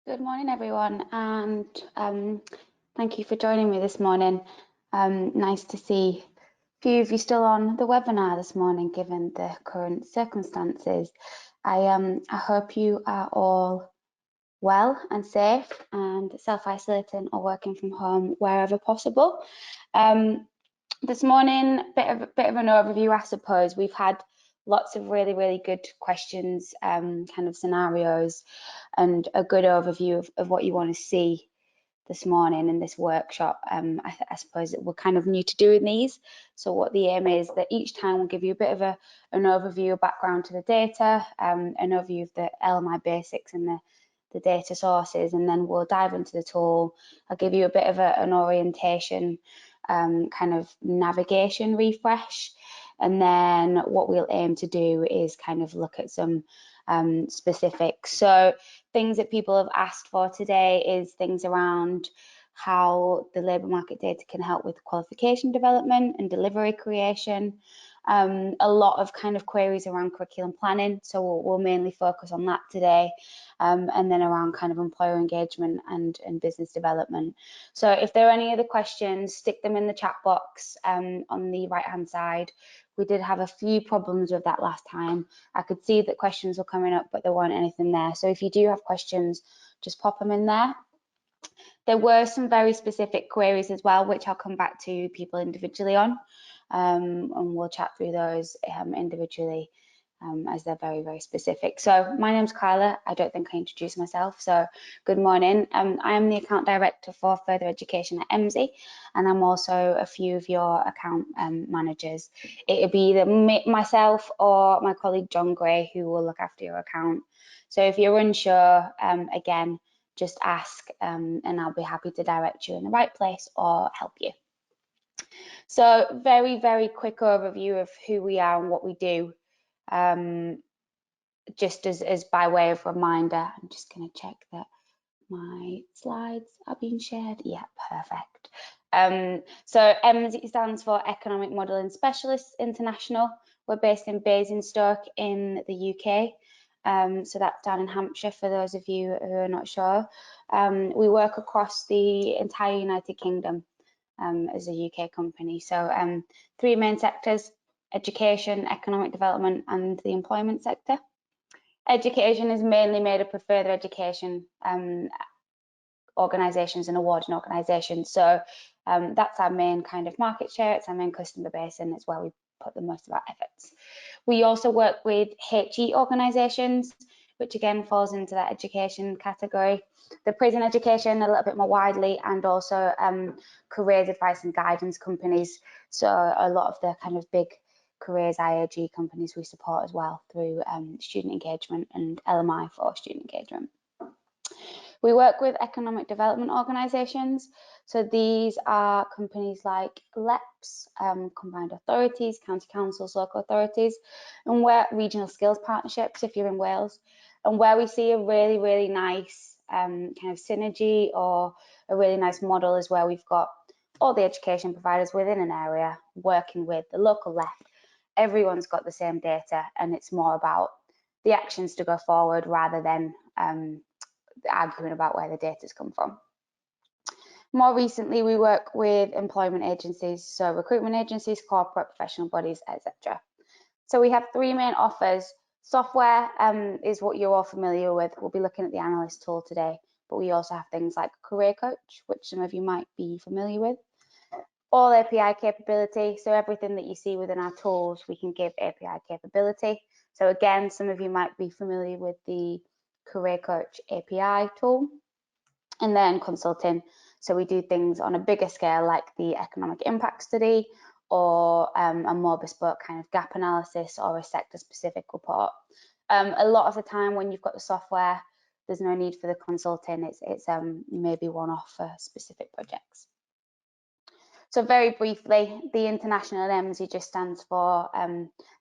Good morning, everyone, and thank you for joining me this morning. Nice to see a few of you still on the webinar this morning, given the current circumstances. I hope you are all well and safe and self-isolating or working from home wherever possible. This morning, bit of an overview, I suppose. We've had lots of really good questions, kind of scenarios, and a good overview of what you want to see this morning in this workshop. I suppose that we're kind of new to doing these. So what the aim is that each time we'll give you a bit of an overview, a background to the data, an overview of the LMI basics and the data sources, and then we'll dive into the tool. I'll give you a bit of an orientation, kind of navigation refresh. And then what we'll aim to do is kind of look at some specifics. So things that people have asked for today is things around how the labour market data can help with qualification development and delivery creation. A lot of kind of queries around curriculum planning, so we'll mainly focus on that today, and then around kind of employer engagement and business development. So if there are any other questions, stick them in the chat box on the right hand side. We did have a few problems with that last time. I could see that questions were coming up, but there weren't anything there. So if you do have questions, just pop them in there. There were some very specific queries as well, which I'll come back to people individually on, and we'll chat through those individually as they're very specific. So my name's Carla. I don't think I introduced myself, so good morning. I am the account director for further education at Emsi, and I'm also a few of your account managers. It'll be either myself or my colleague John Gray who will look after your account. So if you're unsure, again, just ask and I'll be happy to direct you in the right place or help you. So very quick overview of who we are and what we do. Just as by way of reminder, I'm just going to check that my slides are being shared. Yeah, perfect. So Emsi stands for Economic Modelling Specialists International. We're based in Basingstoke in the UK. So that's down in Hampshire for those of you who are not sure. We work across the entire United Kingdom as a UK company. So three main sectors: education, economic development, and the employment sector. Education is mainly made up of further education organisations and awarding organisations. So that's our main kind of market share, it's our main customer base, and it's where we put the most of our efforts. We also work with HE organisations, which again falls into that education category. The prison education a little bit more widely, and also careers advice and guidance companies. So a lot of the kind of big careers IAG companies we support as well through student engagement and LMI for student engagement. We work with economic development organisations. So these are companies like LEPs, combined authorities, county councils, local authorities, and we're regional skills partnerships if you're in Wales, and where we see a really nice kind of synergy or a really nice model is where we've got all the education providers within an area working with the local LEP. Everyone's got the same data, and it's more about the actions to go forward rather than arguing about where the data's come from. More recently, we work with employment agencies, so recruitment agencies, corporate, professional bodies, etc. So we have three main offers. Software is what you're all familiar with. We'll be looking at the Analyst tool today, but we also have things like Career Coach, which some of you might be familiar with. All API capability, so everything that you see within our tools, we can give API capability. So again, some of you might be familiar with the Career Coach API tool. And then consulting, so we do things on a bigger scale like the economic impact study or a more bespoke kind of gap analysis or a sector specific report. A lot of the time when you've got the software, there's no need for the consulting. It's maybe one-off for specific projects. So very briefly, the international in Emsi just stands for,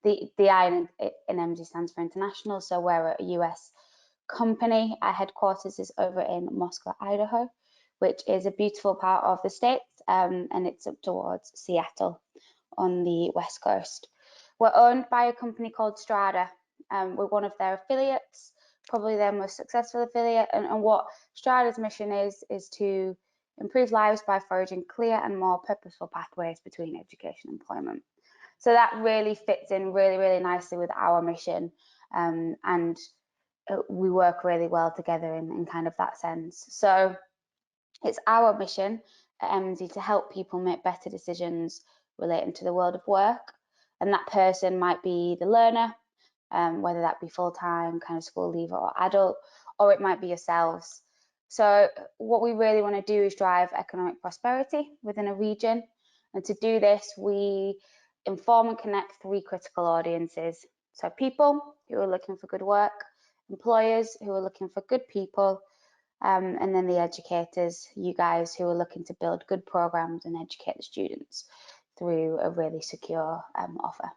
the I in Emsi stands for international, so we're a US company. Our headquarters is over in Moscow, Idaho, which is a beautiful part of the States, and it's up towards Seattle on the West Coast. We're owned by a company called Strada. We're one of their affiliates. probably their most successful affiliate. And what Strada's mission is to improve lives by forging clear and more purposeful pathways between education and employment. So that really fits in really nicely with our mission, and we work really well together in kind of that sense. So it's our mission at Emsi to help people make better decisions relating to the world of work, and that person might be the learner, whether that be full-time, kind of school leaver or adult, or it might be yourselves. So what we really want to do is drive economic prosperity within a region, and to do this we inform and connect 3 critical audiences. So people who are looking for good work, employers who are looking for good people, and then the educators, you guys who are looking to build good programs and educate the students through a really secure offer.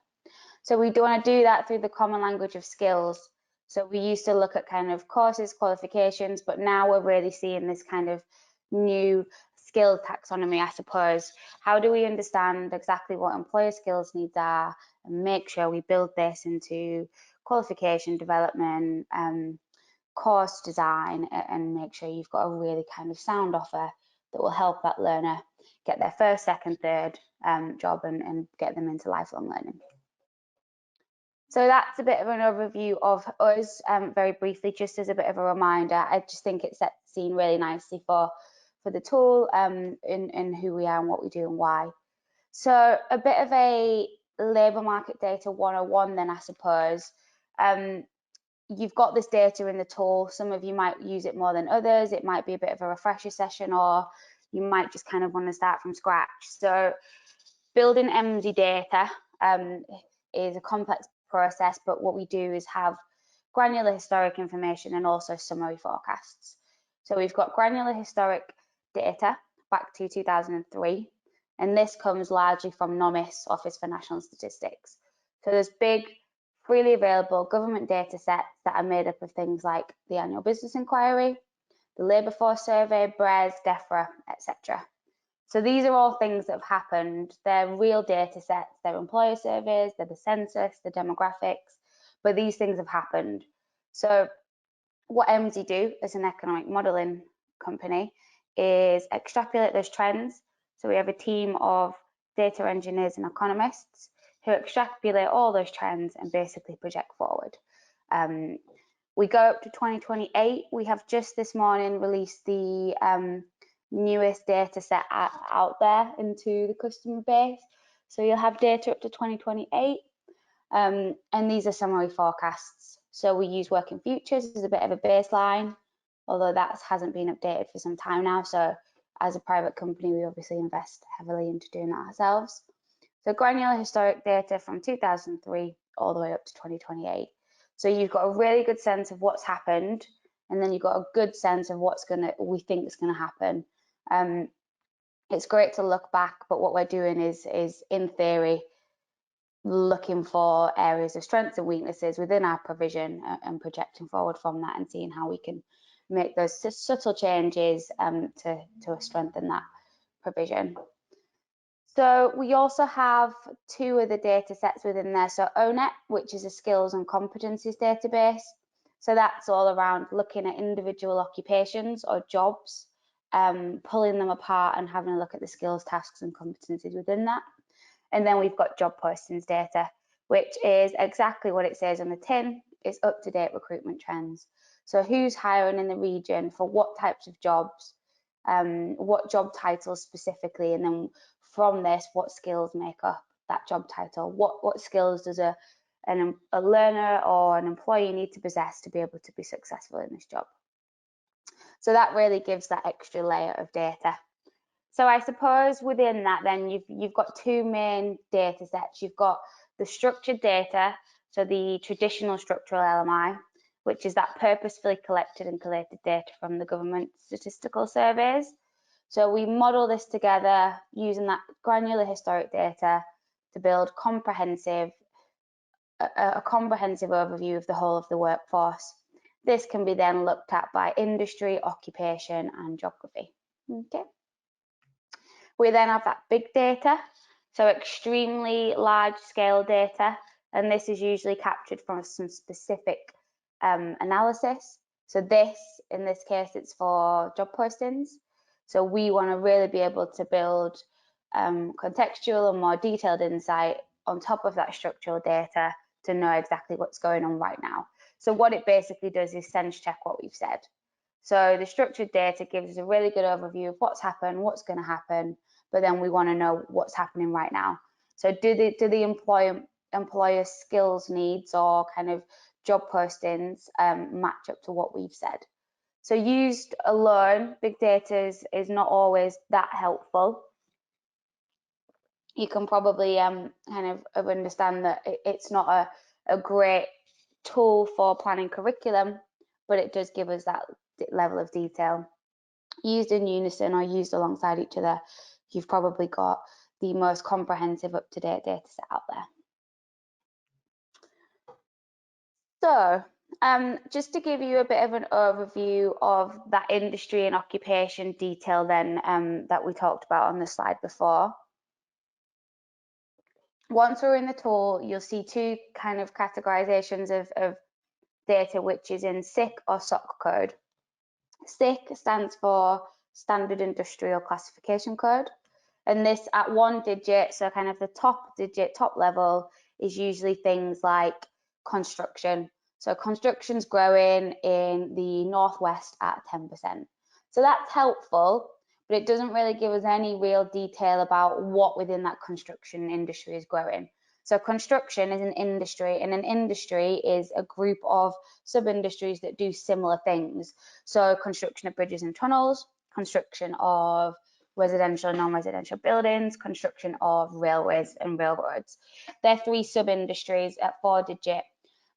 So we want to do that through the common language of skills. So we used to look at kind of courses, qualifications, but now we're really seeing this kind of new skill taxonomy, I suppose. How do we understand exactly what employer skills needs are and make sure we build this into qualification development, course design, and make sure you've got a really kind of sound offer that will help that learner get their first, second, third job and get them into lifelong learning. So that's a bit of an overview of us, very briefly, just as a bit of a reminder. I just think it sets the scene really nicely for the tool, in who we are and what we do and why. So a bit of a labour market data 101 then, I suppose. You've got this data in the tool. Some of you might use it more than others. It might be a bit of a refresher session, or you might just kind of want to start from scratch. So building Emsi data is a complex process, but what we do is have granular historic information and also summary forecasts. So we've got granular historic data back to 2003, and this comes largely from NOMIS, Office for National Statistics. So there's big, freely available government data sets that are made up of things like the Annual Business Inquiry, the Labour Force Survey, BRES, DEFRA, etc. So these are all things that have happened. They're real data sets, they're employer surveys, they're the census, the demographics, but these things have happened. So what Emsi do as an economic modelling company is extrapolate those trends. So we have a team of data engineers and economists who extrapolate all those trends and basically project forward. We go up to 2028. We have just this morning released the newest data set out there into the customer base. So you'll have data up to 2028, and these are summary forecasts. So we use working futures as a bit of a baseline, although that hasn't been updated for some time now. So as a private company, we obviously invest heavily into doing that ourselves. So granular historic data from 2003 all the way up to 2028. So you've got a really good sense of what's happened, and then you've got a good sense of we think is gonna happen. It's great to look back, but what we're doing is in theory looking for areas of strengths and weaknesses within our provision and projecting forward from that and seeing how we can make those subtle changes to strengthen that provision. So we also have 2 other data sets within there. So ONET, which is a skills and competencies database. So that's all around looking at individual occupations or jobs, pulling them apart and having a look at the skills, tasks and competencies within that. And then we've got job postings data, which is exactly what it says on the tin. It's up-to-date recruitment trends. So who's hiring in the region for what types of jobs, what job titles specifically, and then from this, what skills make up that job title? What skills does a learner or an employee need to possess to be able to be successful in this job? So that really gives that extra layer of data. So I suppose within that, then you've got 2 main data sets. You've got the structured data, so the traditional structural LMI, which is that purposefully collected and collated data from the government statistical surveys. So we model this together using that granular historic data to build a comprehensive overview of the whole of the workforce. This can be then looked at by industry, occupation and geography. Okay. We then have that big data, so extremely large scale data, and this is usually captured from some specific analysis. So this, in this case, it's for job postings. So we want to really be able to build contextual and more detailed insight on top of that structural data to know exactly what's going on right now. So what it basically does is sense check what we've said. So the structured data gives us a really good overview of what's happened, what's going to happen, but then we want to know what's happening right now. So do the employer skills needs or kind of job postings match up to what we've said? So used alone, big data is not always that helpful. You can probably kind of understand that it's not a great tool for planning curriculum, but it does give us that level of detail. Used in unison or used alongside each other, you've probably got the most comprehensive up-to-date data set out there. So just to give you a bit of an overview of that industry and occupation detail then that we talked about on the slide before. Once we're in the tool, you'll see two kind of categorizations of data, which is in SIC or SOC code. SIC stands for Standard Industrial Classification Code. And this at 1 digit, so kind of the top digit, top level, is usually things like construction. So construction's growing in the Northwest at 10%. So that's helpful, but it doesn't really give us any real detail about what within that construction industry is growing. So construction is an industry, and an industry is a group of sub-industries that do similar things. So construction of bridges and tunnels, construction of residential and non-residential buildings, construction of railways and railroads. They're 3 sub-industries at 4 digit,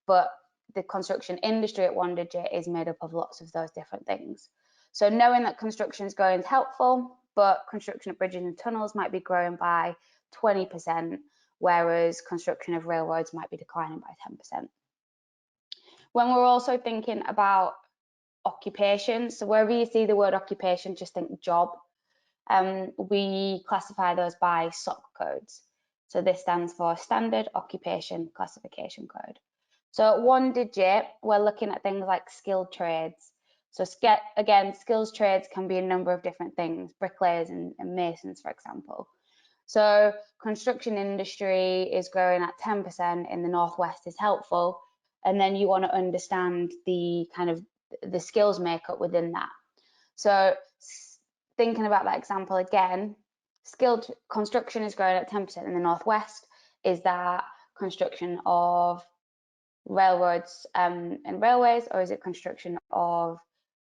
but the construction industry at 1 digit is made up of lots of those different things. So knowing that construction is growing is helpful, but construction of bridges and tunnels might be growing by 20%, whereas construction of railroads might be declining by 10%. When we're also thinking about occupation, so wherever you see the word occupation, just think job. We classify those by SOC codes. So this stands for Standard Occupation Classification Code. So at 1 digit, we're looking at things like skilled trades. So again, skills trades can be a number of different things, bricklayers and masons, for example. So construction industry is growing at 10% in the Northwest is helpful. And then you want to understand the kind of the skills makeup within that. So thinking about that example again, skilled construction is growing at 10% in the Northwest. Is that construction of railroads and railways, or is it construction of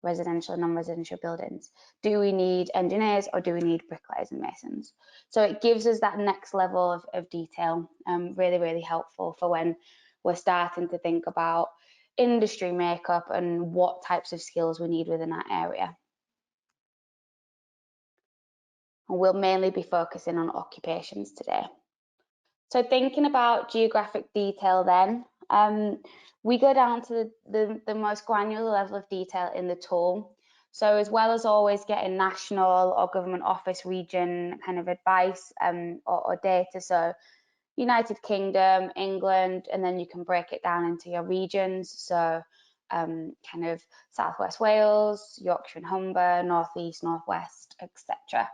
residential and non-residential buildings? Do we need engineers or do we need bricklayers and masons? So it gives us that next level of detail, really, really helpful for when we're starting to think about industry makeup and what types of skills we need within that area. And we'll mainly be focusing on occupations today. So thinking about geographic detail then, we go down to the most granular level of detail in the tool. So as well as always getting national or government office region kind of advice or data, so United Kingdom, England, and then you can break it down into your regions. So kind of Southwest Wales, Yorkshire and Humber, Northeast, Northwest, etc.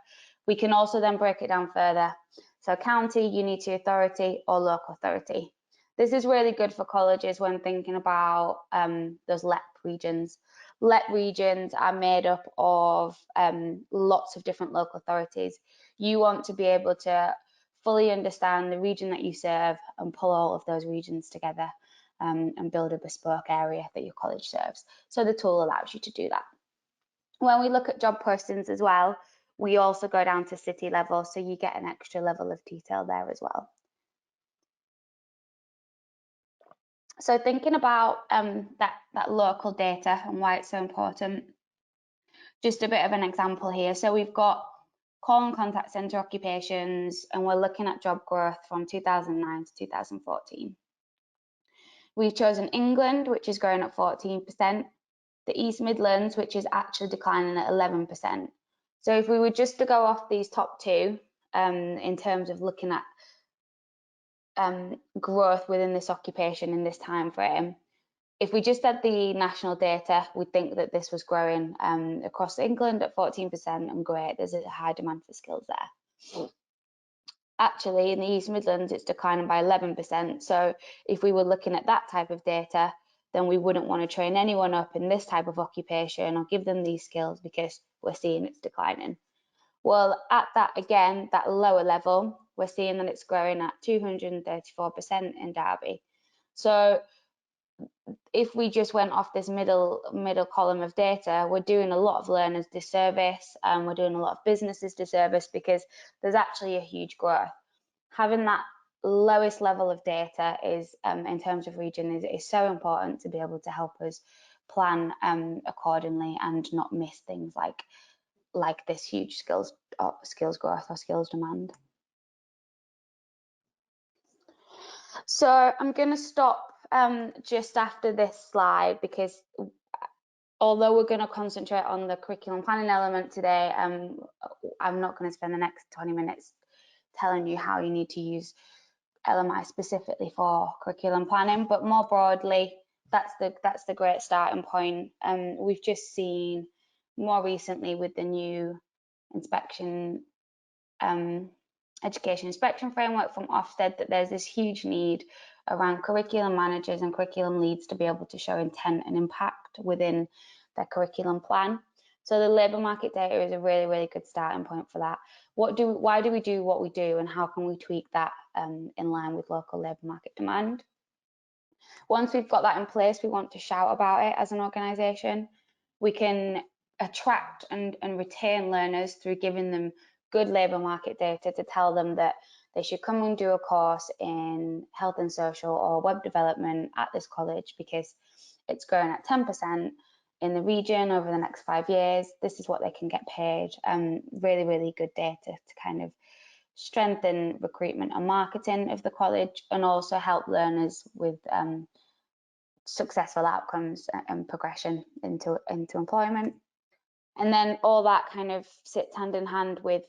We can also then break it down further. So county, unity authority, or local authority. This is really good for colleges when thinking about those LEP regions. LEP regions are made up of lots of different local authorities. You want to be able to fully understand the region that you serve and pull all of those regions together and build a bespoke area that your college serves. So the tool allows you to do that. When we look at job postings as well, we also go down to city level, so you get an extra level of detail there as well. So thinking about that local data and why it's so important, just a bit of an example here. So we've got call and contact centre occupations, and we're looking at job growth from 2009 to 2014. We've chosen England, which is growing at 14%, the East Midlands, which is actually declining at 11%. So if we were just to go off these top two in terms of looking at growth within this occupation in this time frame, if we just had the national data, we'd think that this was growing across England at 14%, and great, there's a high demand for skills there. Actually, in the East Midlands, it's declining by 11%. So if we were looking at that type of data, then we wouldn't want to train anyone up in this type of occupation or give them these skills because we're seeing it's declining. Well, at that, again, that lower level, we're seeing that it's growing at 234% in Derby. So if we just went off this middle column of data, we're doing a lot of learners disservice, and we're doing a lot of businesses disservice, because there's actually a huge growth. Having that lowest level of data is, in terms of region, is so important to be able to help us plan accordingly and not miss things like this huge skills growth or skills demand. So I'm going to stop just after this slide, because although we're going to concentrate on the curriculum planning element today, I'm not going to spend the next 20 minutes telling you how you need to use LMI specifically for curriculum planning, but more broadly, that's the great starting point. We've just seen more recently with the new education inspection framework from Ofsted that there's this huge need around curriculum managers and curriculum leads to be able to show intent and impact within their curriculum plan. So the labour market data is a really, really good starting point for that. Why do we do what we do, and how can we tweak that in line with local labour market demand? Once we've got that in place, we want to shout about it as an organisation. We can attract and retain learners through giving them good labour market data to tell them that they should come and do a course in health and social or web development at this college because it's growing at 10% in the region over the next 5 years. This is what they can get paid. Really, really good data to kind of strengthen recruitment and marketing of the college, and also help learners with successful outcomes and progression into employment. And then all that kind of sits hand in hand with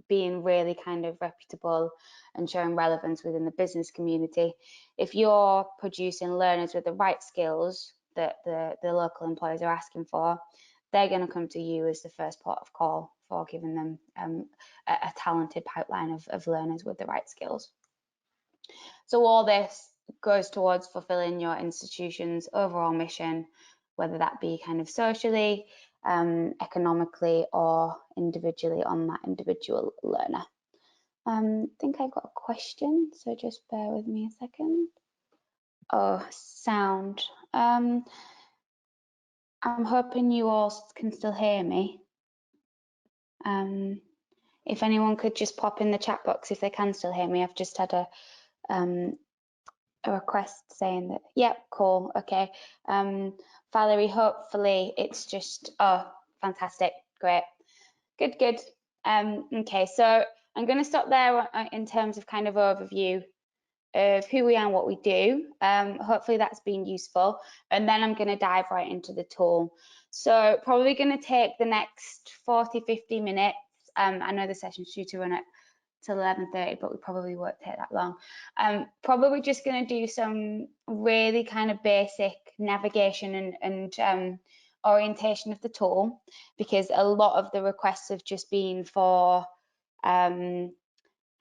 being really kind of reputable and showing relevance within the business community. If you're producing learners with the right skills that the local employers are asking for, they're going to come to you as the first port of call for giving them a talented pipeline of learners with the right skills. So all this goes towards fulfilling your institution's overall mission, whether that be kind of socially, economically, or individually on that individual learner. I think I've got a question, so just bear with me a second. Oh, sound. I'm hoping you all can still hear me. If anyone could just pop in the chat box if they can still hear me. I've just had a request saying that, yep, cool, okay. Valerie, hopefully it's just, oh, fantastic, great, good. Okay, so I'm going to stop there in terms of kind of overview of who we are and what we do. Hopefully that's been useful, and then I'm going to dive right into the tool. So probably going to take the next 40-50 minutes. I know the session's due to run at till 11:30, but we probably won't take that long. Probably just going to do some really kind of basic navigation and orientation of the tool, because a lot of the requests have just been for kind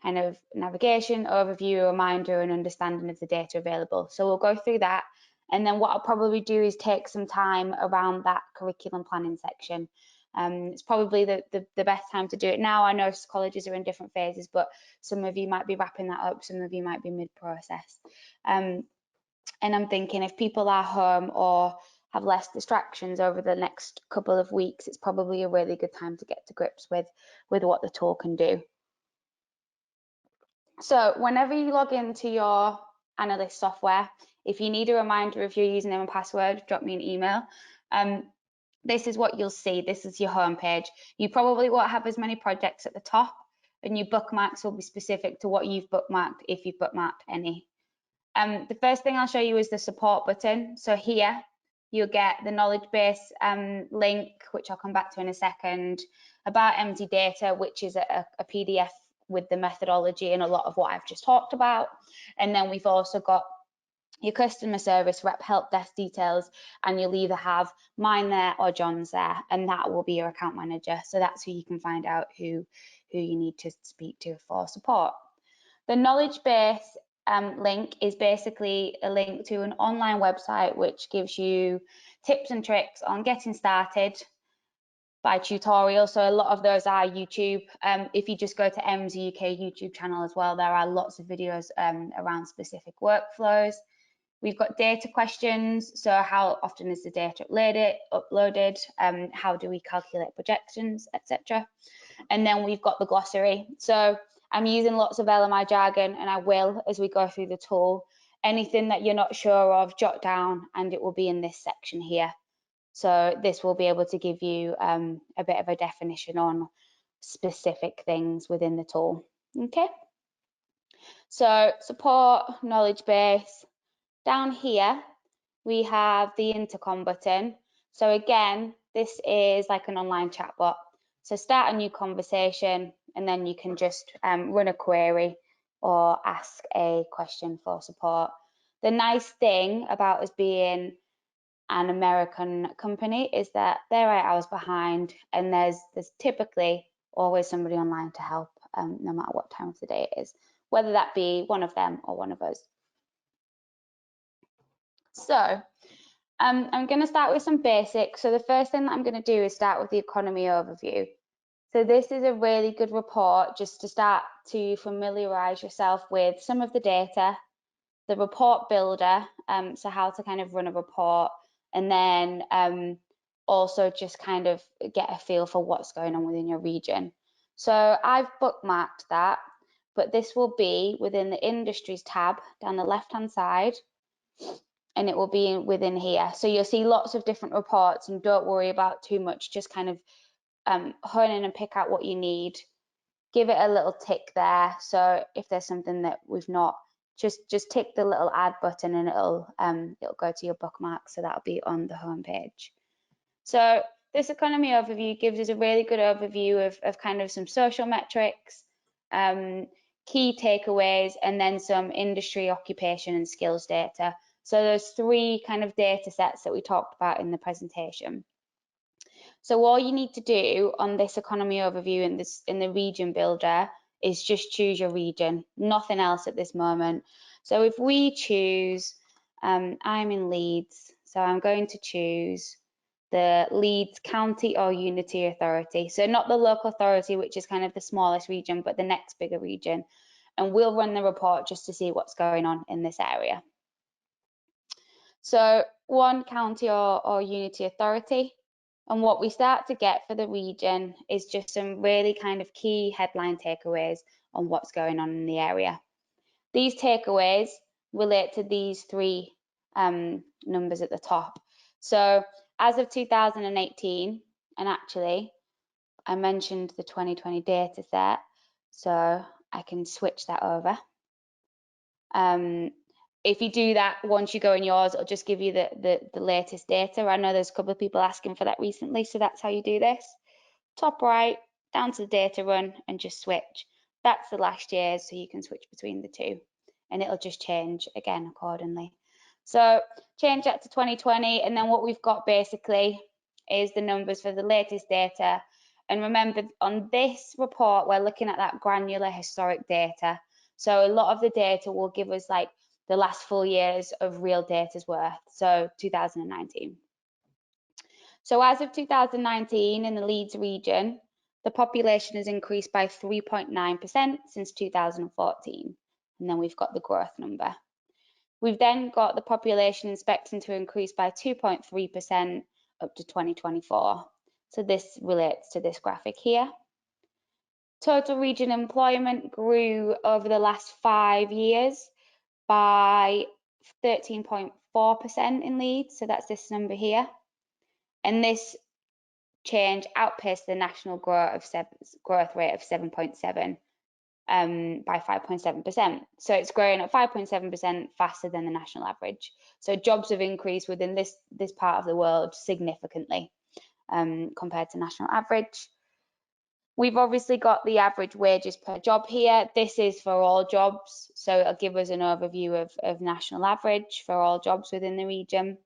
of navigation, overview, reminder, and understanding of the data available. So we'll go through that, and then what I'll probably do is take some time around that curriculum planning section. It's probably the best time to do it now. I know colleges are in different phases, but some of you might be wrapping that up, some of you might be mid-process. And I'm thinking if people are home or have less distractions over the next couple of weeks, it's probably a really good time to get to grips with what the tool can do. So whenever you log into your Analyst software, if you need a reminder of your username and password, drop me an email. This is what you'll see. This is your home page. You probably won't have as many projects at the top, and your bookmarks will be specific to what you've bookmarked, if you've bookmarked any. The first thing I'll show you is the support button. So here you'll get the knowledge base link, which I'll come back to in a second, about Emsi data, which is a PDF with the methodology and a lot of what I've just talked about. And then we've also got your customer service rep help desk details, and you'll either have mine there or John's there, and that will be your account manager. So that's who you can find out who you need to speak to for support. The knowledge base link is basically a link to an online website which gives you tips and tricks on getting started by tutorial. So a lot of those are YouTube. If you just go to Emsi UK YouTube channel as well, there are lots of videos around specific workflows. We've got data questions. So how often is the data uploaded? How do we calculate projections, etc. And then we've got the glossary. So I'm using lots of LMI jargon, and I will as we go through the tool. Anything that you're not sure of, jot down, and it will be in this section here. So this will be able to give you a bit of a definition on specific things within the tool. Okay. So support, knowledge base. Down here, we have the intercom button. So again, this is like an online chatbot. So start a new conversation, and then you can just run a query or ask a question for support. The nice thing about us being an American company is that they're 8 hours behind, and there's typically always somebody online to help, no matter what time of the day it is, whether that be one of them or one of us. So I'm going to start with some basics. So the first thing that I'm going to do is start with the economy overview. So this is a really good report just to start to familiarise yourself with some of the data, the report builder, so how to kind of run a report, and then also just kind of get a feel for what's going on within your region. So I've bookmarked that, but this will be within the industries tab down the left hand side, and it will be within here. So you'll see lots of different reports, and don't worry about too much, just kind of hone in and pick out what you need. Give it a little tick there. So if there's something that we've not, just tick the little add button, and it'll go to your bookmark. So that'll be on the home page. So this economy overview gives us a really good overview of kind of some social metrics, key takeaways, and then some industry, occupation, and skills data. So there's 3 kind of data sets that we talked about in the presentation. So all you need to do on this economy overview in the region builder is just choose your region, nothing else at this moment. So if we choose, I'm in Leeds, so I'm going to choose the Leeds County or Unity Authority. So not the local authority, which is kind of the smallest region, but the next bigger region. And we'll run the report just to see what's going on in this area. So one county or unity authority. And what we start to get for the region is just some really kind of key headline takeaways on what's going on in the area. These takeaways relate to these 3 numbers at the top. So as of 2018, and actually I mentioned the 2020 data set, so I can switch that over. If you do that, once you go in yours, it'll just give you the latest data. I know there's a couple of people asking for that recently, so that's how you do this. Top right, down to the data run, and just switch. That's the last year's, so you can switch between the 2, and it'll just change again accordingly. So change that to 2020, and then what we've got basically is the numbers for the latest data. And remember, on this report, we're looking at that granular historic data. So a lot of the data will give us like the last full years of real data's worth, so 2019. So as of 2019 in the Leeds region, the population has increased by 3.9% since 2014. And then we've got the growth number. We've then got the population expecting to increase by 2.3% up to 2024. So this relates to this graphic here. Total region employment grew over the last 5 years by 13.4% in Leeds, so that's this number here. And this change outpaced the national growth rate of 7.7 by 5.7%. So it's growing at 5.7% faster than the national average. So jobs have increased within this part of the world significantly compared to national average. We've obviously got the average wages per job here. This is for all jobs, so it'll give us an overview of national average for all jobs within the region.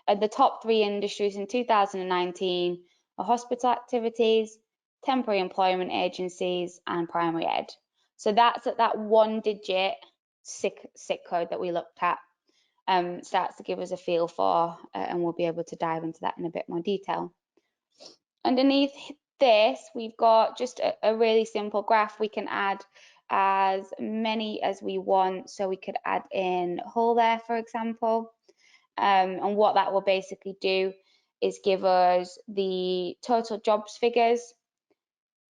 And the top 3 industries in 2019 are hospital activities, temporary employment agencies, and primary ed. So that's at that 1-digit SIC code that we looked at. Starts to give us a feel for, and we'll be able to dive into that in a bit more detail. Underneath this, we've got just a really simple graph. We can add as many as we want. So we could add in Hull there, for example. And what that will basically do is give us the total jobs figures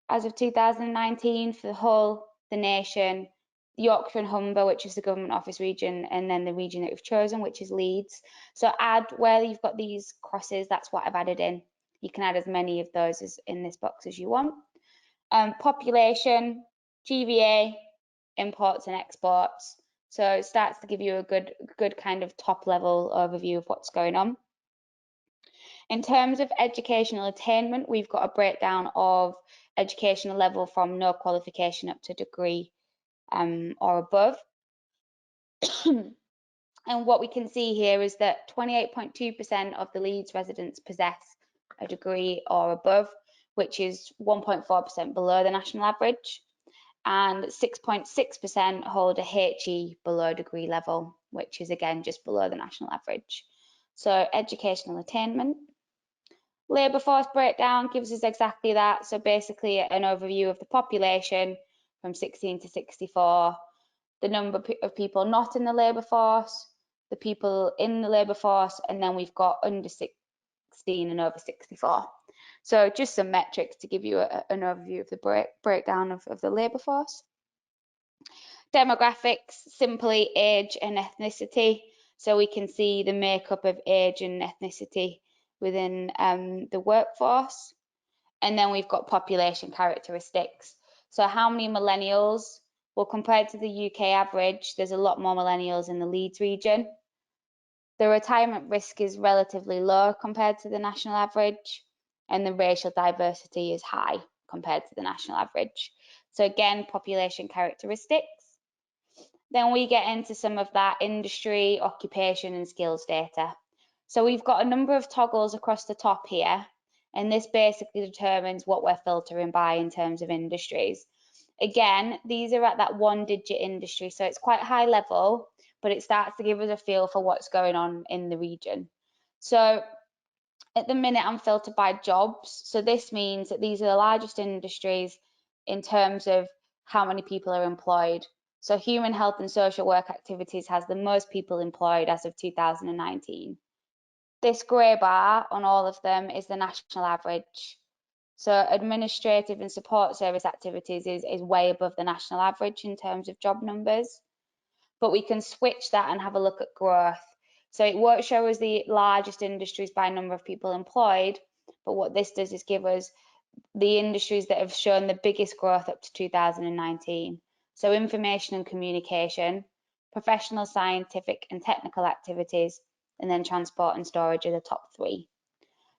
as of 2019 for the Hull, the nation, Yorkshire and Humber, which is the government office region, and then the region that we've chosen, which is Leeds. So add where you've got these crosses, that's what I've added in. You can add as many of those as in this box as you want. Population, GVA, imports and exports. So it starts to give you a good kind of top level overview of what's going on. In terms of educational attainment, we've got a breakdown of educational level from no qualification up to degree or above. And what we can see here is that 28.2% of the Leeds residents possess a degree or above, which is 1.4% below the national average, and 6.6% hold a HE below degree level, which is again just below the national average. So educational attainment. Labour force breakdown gives us exactly that. So basically an overview of the population from 16 to 64, the number of people not in the labour force, the people in the labour force, and then we've got under 16 and over 64. So just some metrics to give you an overview of the breakdown of the labour force. Demographics, simply age and ethnicity. So we can see the makeup of age and ethnicity within the workforce. And then we've got population characteristics. So how many millennials? Well, compared to the UK average, there's a lot more millennials in the Leeds region. The retirement risk is relatively low compared to the national average, and the racial diversity is high compared to the national average. So again, population characteristics. Then we get into some of that industry, occupation and skills data. So we've got a number of toggles across the top here, and this basically determines what we're filtering by in terms of industries. Again, these are at that 1-digit industry, so it's quite high level, but it starts to give us a feel for what's going on in the region. So at the minute, I'm filtered by jobs. So this means that these are the largest industries in terms of how many people are employed. So human health and social work activities has the most people employed as of 2019. This grey bar on all of them is the national average. So administrative and support service activities is way above the national average in terms of job numbers. But we can switch that and have a look at growth. So it won't show us the largest industries by number of people employed, but what this does is give us the industries that have shown the biggest growth up to 2019. So information and communication, professional, scientific and technical activities, and then transport and storage are the top 3.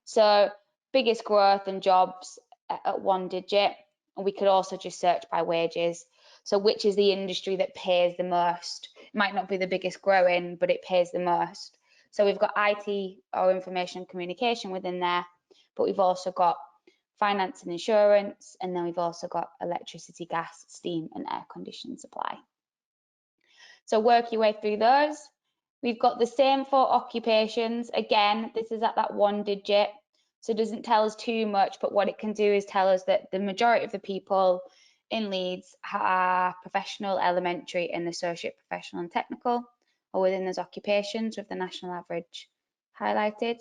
So biggest growth and jobs at 1-digit. And we could also just search by wages. So which is the industry that pays the most? It might not be the biggest growing, but it pays the most. So we've got IT or information and communication within there, but we've also got finance and insurance, and then we've also got electricity, gas, steam and air conditioning supply. So work your way through those. We've got the same for occupations. Again, this is at that 1-digit. So it doesn't tell us too much, but what it can do is tell us that the majority of the people in Leeds are professional, elementary and associate professional and technical, or within those occupations with the national average highlighted.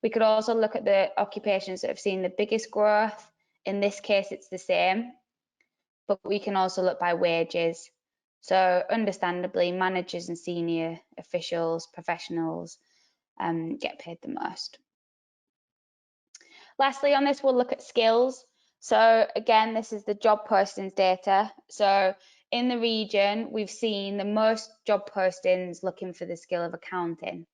We could also look at the occupations that have seen the biggest growth. In this case, it's the same, but we can also look by wages. So understandably, managers and senior officials, professionals get paid the most. Lastly, on this, we'll look at skills. So again, this is the job postings data. So in the region, we've seen the most job postings looking for the skill of accounting.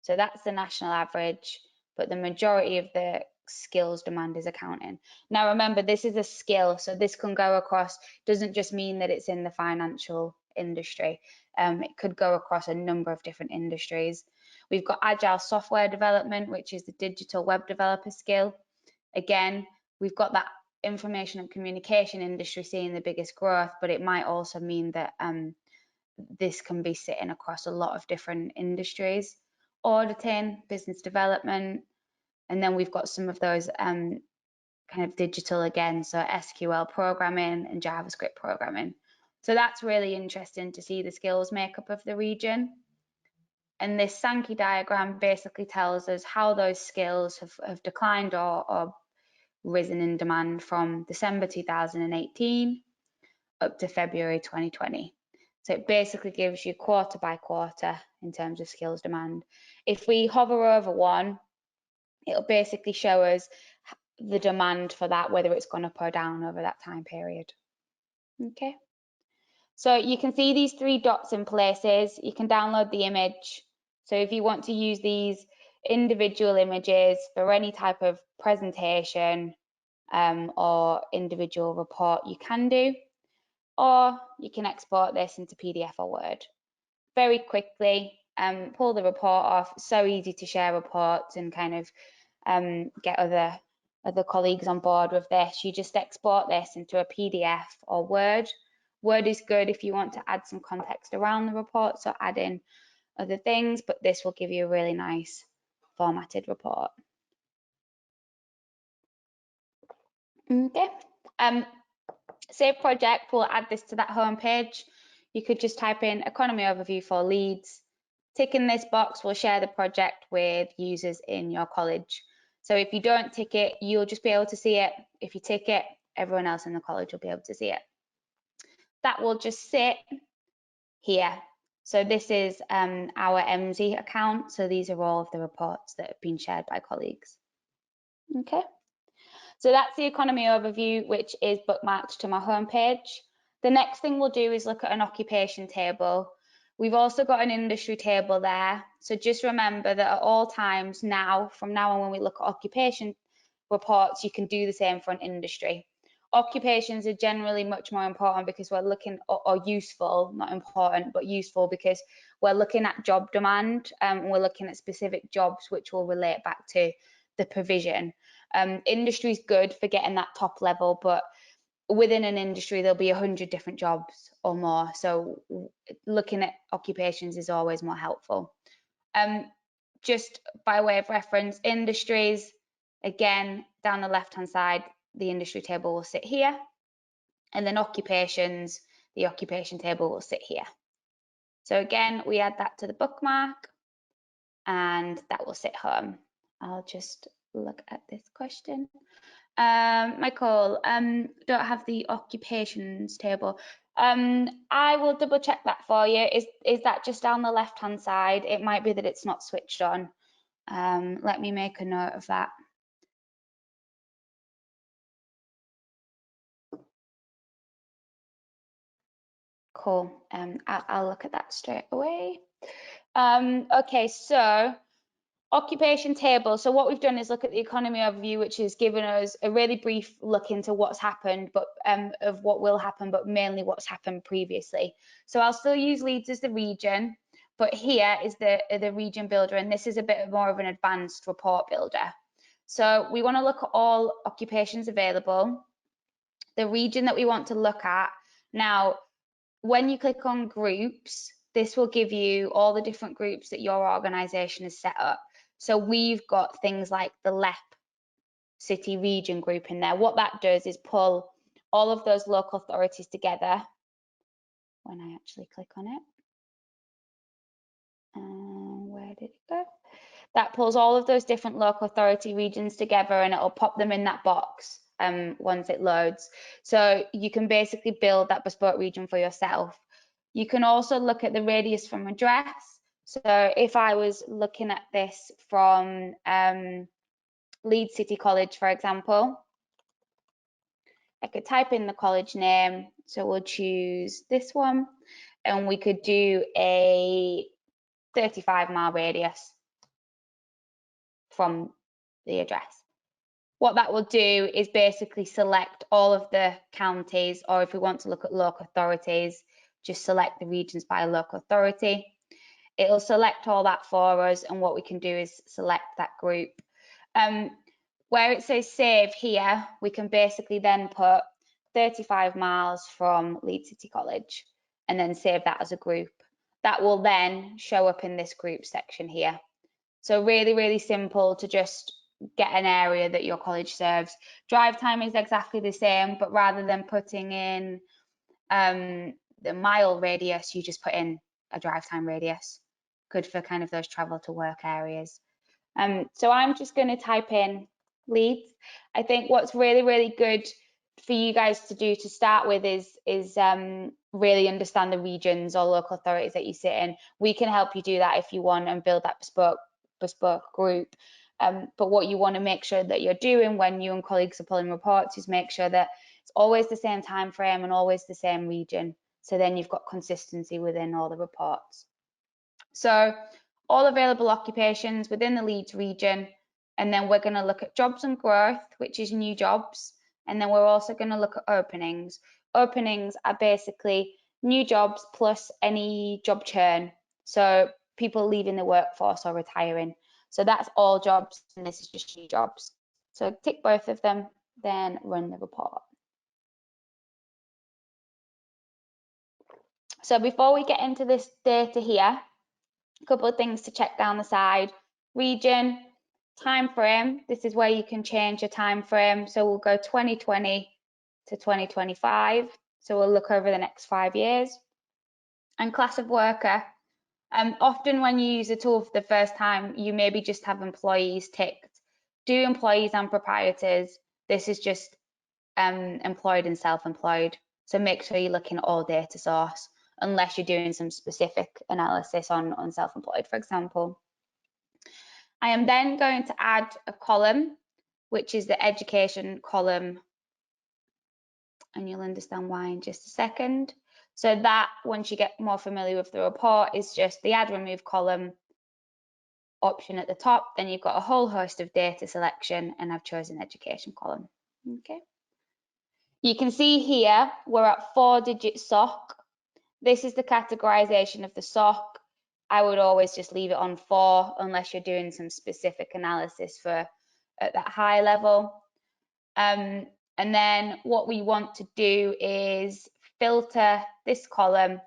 So that's the national average, but the majority of the skills demand is accounting. Now remember, this is a skill, so this can go across, doesn't just mean that it's in the financial industry. It could go across a number of different industries. We've got agile software development, which is the digital web developer skill. Again, we've got that information and communication industry seeing the biggest growth, but it might also mean that this can be sitting across a lot of different industries. Auditing, business development, and then we've got some of those kind of digital again, so SQL programming and JavaScript programming. So that's really interesting to see the skills makeup of the region. And this Sankey diagram basically tells us how those skills have declined or risen in demand from December 2018 up to February 2020. So it basically gives you quarter by quarter in terms of skills demand. If we hover over one, it'll basically show us the demand for that, whether it's gone up or down over that time period. Okay. So you can see these three dots in places. You can download the image. So if you want to use these individual images for any type of presentation or individual report, you can do, or you can export this into PDF or Word. Very quickly, pull the report off. So easy to share reports and kind of get other colleagues on board with this. You just export this into a PDF or Word. Word is good if you want to add some context around the report, so add in other things, but this will give you a really nice formatted report. Okay. Save project, we'll add this to that home page. You could just type in economy overview for Leeds. Tick in this box will share the project with users in your college. So if you don't tick it, you'll just be able to see it. If you tick it, everyone else in the college will be able to see it. That will just sit here. So this is our Emsi account. So these are all of the reports that have been shared by colleagues. Okay. So that's the economy overview, which is bookmarked to my homepage. The next thing we'll do is look at an occupation table. We've also got an industry table there. So just remember that at all times now, from now on when we look at occupation reports, you can do the same for an industry. Occupations are generally much more important because we're looking, or useful, not important, but useful because we're looking at job demand and we're looking at specific jobs which will relate back to the provision. Industry is good for getting that top level, but within an industry, there'll be 100 different jobs or more. So looking at occupations is always more helpful. Just by way of reference, industries, again, down the left-hand side, the industry table will sit here. And then occupations, the occupation table will sit here. So again, we add that to the bookmark and that will sit home. I'll just look at this question. Michael, don't have the occupations table. I will double check that for you. Is that just down the left hand side? It might be that it's not switched on. Let me make a note of that. Cool. I'll look at that straight away. Okay, so occupation table. So what we've done is look at the economy overview, which has given us a really brief look into what's happened, but of what will happen, but mainly what's happened previously. So I'll still use Leeds as the region, but here is the region builder, and this is a bit more of an advanced report builder. So we want to look at all occupations available, the region that we want to look at. Now, when you click on groups, this will give you all the different groups that your organisation has set up. So we've got things like the LEP city region group in there. What that does is pull all of those local authorities together. When I actually click on it, where did it go? That pulls all of those different local authority regions together and it'll pop them in that box once it loads. So you can basically build that bespoke region for yourself. You can also look at the radius from address. So if I was looking at this from Leeds City College, for example, I could type in the college name. So we'll choose this one and we could do a 35-mile radius from the address. What that will do is basically select all of the counties, or if we want to look at local authorities, just select the regions by local authority. It'll select all that for us, and what we can do is select that group. Where it says save here, we can basically then put 35 miles from Leeds City College and then save that as a group. That will then show up in this group section here. So really, really simple to just get an area that your college serves. Drive time is exactly the same, but rather than putting in the mile radius, you just put in a drive time radius. Good for kind of those travel to work areas. So I'm just going to type in Leeds. I think what's really, really good for you guys to do to start with is really understand the regions or local authorities that you sit in. We can help you do that if you want and build that bespoke group. But what you want to make sure that you're doing when you and colleagues are pulling reports is make sure that it's always the same time frame and always the same region. So then you've got consistency within all the reports. So all available occupations within the Leeds region, and then we're going to look at jobs and growth, which is new jobs, and then we're also going to look at openings. Openings are basically new jobs plus any job churn, so people leaving the workforce or retiring. So that's all jobs, and this is just new jobs. So tick both of them, then run the report. So before we get into this data here, a couple of things to check down the side. Region, time frame, this is where you can change your time frame. So we'll go 2020 to 2025. So we'll look over the next 5 years. And class of worker, often when you use the tool for the first time, you maybe just have employees ticked. Do employees and proprietors. This is just employed and self-employed. So make sure you're looking at all data source, unless you're doing some specific analysis on self-employed, for example. I am then going to add a column, which is the education column, and you'll understand why in just a second. So that, once you get more familiar with the report, is just the add remove column option at the top. Then you've got a whole host of data selection, and I've chosen education column. Okay. You can see here we're at 4-digit SOC. This is the categorization of the SOC. I would always just leave it on 4 unless you're doing some specific analysis for at that high level. And then what we want to do is filter this column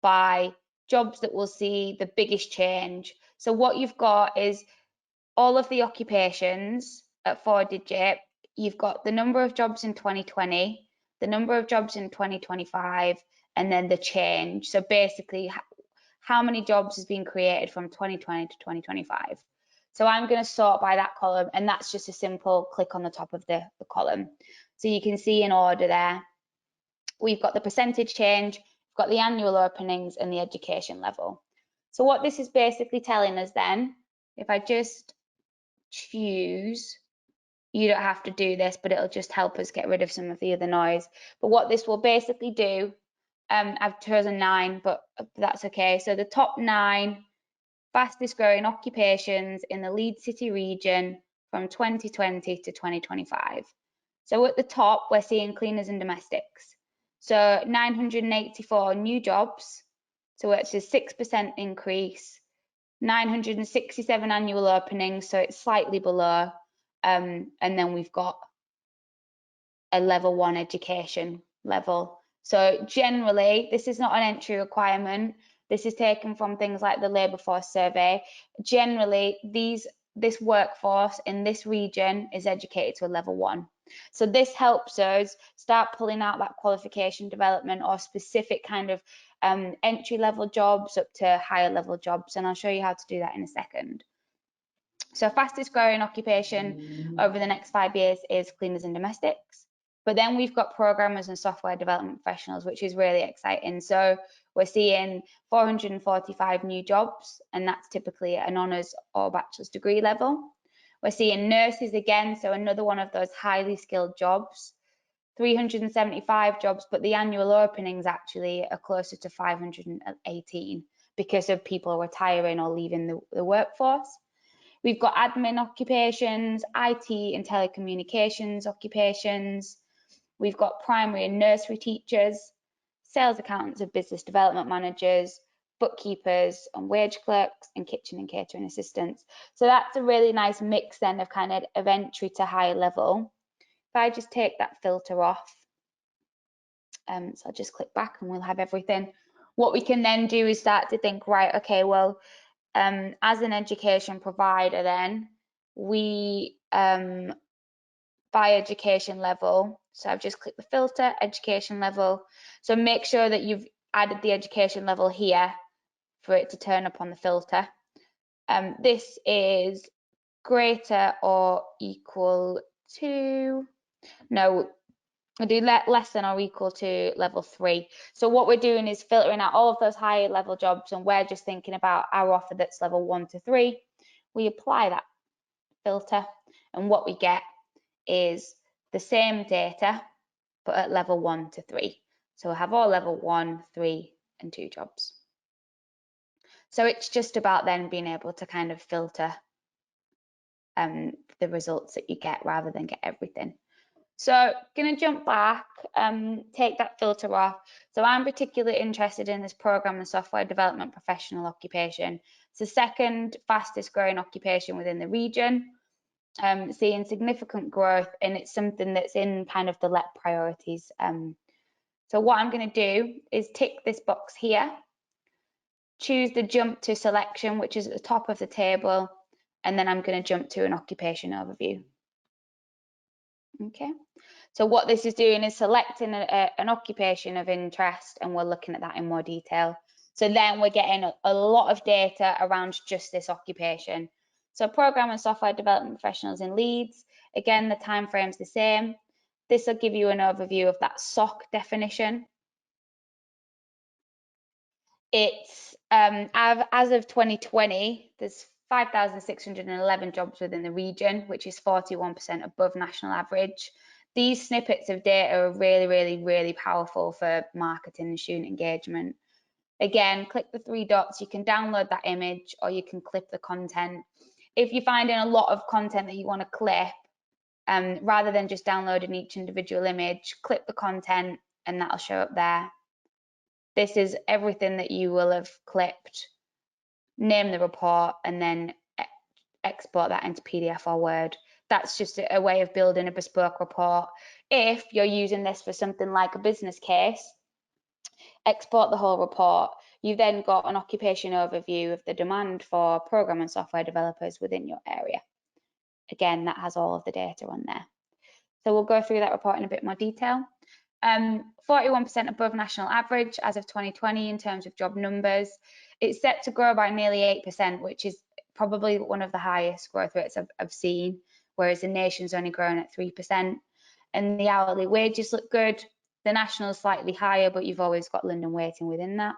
by jobs that will see the biggest change. So what you've got is all of the occupations at 4-digit. You've got the number of jobs in 2020, the number of jobs in 2025, and then the change. So basically, how many jobs has been created from 2020 to 2025. So I'm going to sort by that column, and that's just a simple click on the top of the column. So you can see in order there, we've got the percentage change, we've got the annual openings and the education level. So what this is basically telling us then, if I just choose, you don't have to do this, but it'll just help us get rid of some of the other noise. But what this will basically do, I've chosen 9, but that's okay. So the top 9 fastest growing occupations in the Leeds City region from 2020 to 2025. So at the top, we're seeing cleaners and domestics. So 984 new jobs, so it's a 6% increase. 967 annual openings, so it's slightly below. And then we've got a level 1 education level. So generally, this is not an entry requirement. This is taken from things like the labour force survey. Generally, this workforce in this region is educated to a level 1. So this helps us start pulling out that qualification development or specific kind of entry level jobs up to higher level jobs. And I'll show you how to do that in a second. So fastest growing occupation over the next 5 years is cleaners and domestics. But then we've got programmers and software development professionals, which is really exciting. So we're seeing 445 new jobs, and that's typically at an honours or bachelor's degree level. We're seeing nurses again, so another one of those highly skilled jobs, 375 jobs, but the annual openings actually are closer to 518 because of people retiring or leaving the workforce. We've got admin occupations, IT and telecommunications occupations. We've got primary and nursery teachers, sales accountants and business development managers, bookkeepers and wage clerks, and kitchen and catering assistants. So that's a really nice mix then of kind of entry to high level. If I just take that filter off, so I'll just click back and we'll have everything. What we can then do is start to think, right, okay, well, as an education provider then, we, by education level, so I've just clicked the filter, education level. So make sure that you've added the education level here for it to turn up on the filter. This is greater or equal to, no, we'll do less than or equal to level 3. So what we're doing is filtering out all of those higher level jobs, and we're just thinking about our offer that's level 1 to 3. We apply that filter, and what we get is the same data, but at level 1 to 3. So we'll have all level 1, 3, and 2 jobs. So it's just about then being able to kind of filter the results that you get rather than get everything. So going to jump back, take that filter off. So I'm particularly interested in this program and software development professional occupation. It's the second fastest growing occupation within the region, seeing significant growth, and it's something that's in kind of the LEP priorities. So what I'm going to do is tick this box here, choose the jump to selection, which is at the top of the table, and then I'm going to jump to an occupation overview. Okay, so what this is doing is selecting an occupation of interest, and we're looking at that in more detail. So then we're getting a lot of data around just this occupation. So program and software development professionals in Leeds, again, the time frame's the same. This will give you an overview of that SOC definition. It's as of 2020, there's 5,611 jobs within the region, which is 41% above national average. These snippets of data are really, really, really powerful for marketing and student engagement. Again, click the 3 dots. You can download that image or you can clip the content. If you're finding a lot of content that you want to clip, rather than just downloading each individual image, clip the content and that'll show up there. This is everything that you will have clipped, name the report, and then export that into PDF or Word. That's just a way of building a bespoke report. If you're using this for something like a business case, export the whole report. You've then got an occupation overview of the demand for program and software developers within your area. Again, that has all of the data on there. So we'll go through that report in a bit more detail. 41% above national average as of 2020 in terms of job numbers. It's set to grow by nearly 8%, which is probably one of the highest growth rates I've seen, whereas the nation's only grown at 3%. And the hourly wages look good. The national is slightly higher, but you've always got London weighting within that.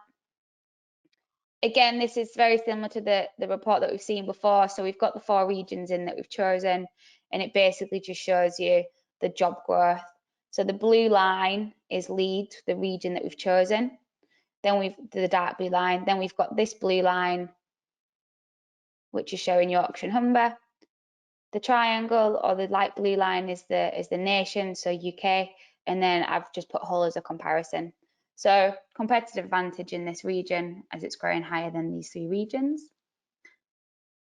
Again, this is very similar to the report that we've seen before. So we've got the 4 regions in that we've chosen, and it basically just shows you the job growth. So the blue line is Leeds, the region that we've chosen. Then we've the dark blue line. Then we've got this blue line, which is showing Yorkshire and Humber. The triangle or the light blue line is the nation, so UK. And then I've just put Hull as a comparison. So competitive advantage in this region as it's growing higher than these 3 regions.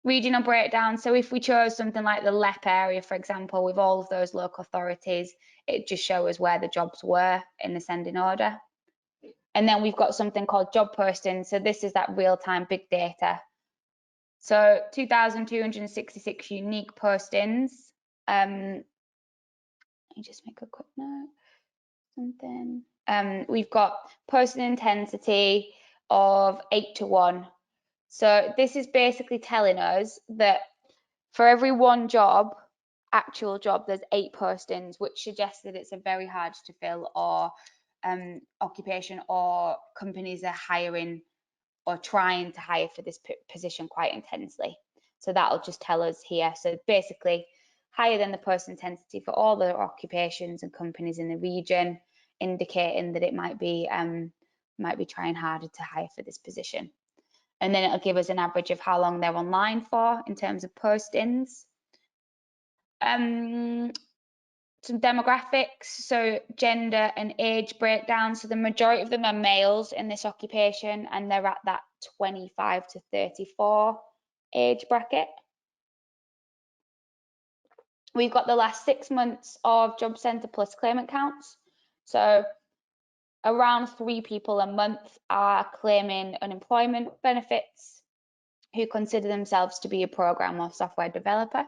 Regional breakdown. So if we chose something like the LEP area, for example, with all of those local authorities, it just shows us where the jobs were in ascending order. And then we've got something called job postings. So this is that real-time big data. So 2,266 unique postings. Let me just make a quick note. We've got posting intensity of 8 to 1. So this is basically telling us that for every 1 job, actual job, there's 8 postings, which suggests that it's a very hard to fill or occupation, or companies are hiring or trying to hire for this position quite intensely. So that'll just tell us here. So basically higher than the post intensity for all the occupations and companies in the region, indicating that it might be trying harder to hire for this position. and then it'll give us an average of how long they're online for in terms of postings. Some demographics, so gender and age breakdown. So the majority of them are males in this occupation, and they're at that 25 to 34 age bracket. We've got the last 6 months of Job Centre Plus claimant counts. So around 3 people a month are claiming unemployment benefits who consider themselves to be a program or software developer.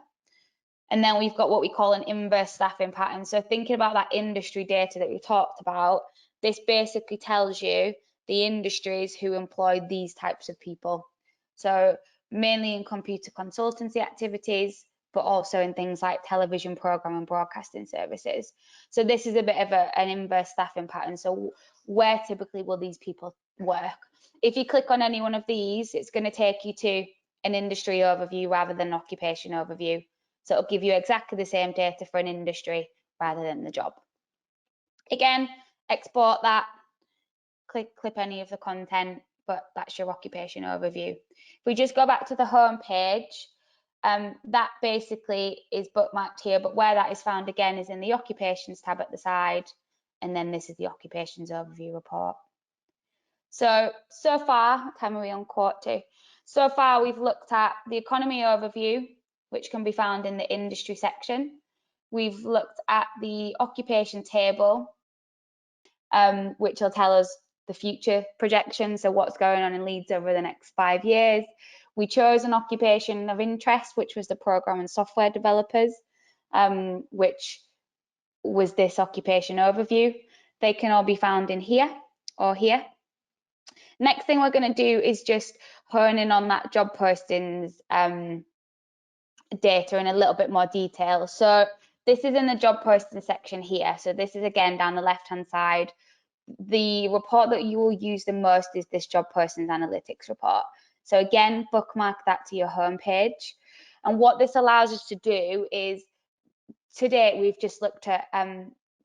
And then we've got what we call an inverse staffing pattern. So thinking about that industry data that we talked about, this basically tells you the industries who employ these types of people. So mainly in computer consultancy activities, but also in things like television program and broadcasting services. So this is a bit of an inverse staffing pattern. So where typically will these people work? If you click on any one of these, it's going to take you to an industry overview rather than an occupation overview. So it'll give you exactly the same data for an industry rather than the job. Again, export that, clip any of the content, but that's your occupation overview. If we just go back to the home page, that basically is bookmarked here, but where that is found again is in the occupations tab at the side, and then this is the occupations overview report. So far, what time are we on quarter 2? So far, we've looked at the economy overview, which can be found in the industry section. We've looked at the occupation table, which will tell us the future projections, so what's going on in Leeds over the next 5 years. We chose an occupation of interest, which was the program and software developers, which was this occupation overview. They can all be found in here or here. Next thing we're going to do is just hone in on that job postings data in a little bit more detail. So this is in the job posting section here. So this is again down the left hand side. The report that you will use the most is this job postings analytics report. So again, bookmark that to your home page. And what this allows us to do is, to date, we've just looked at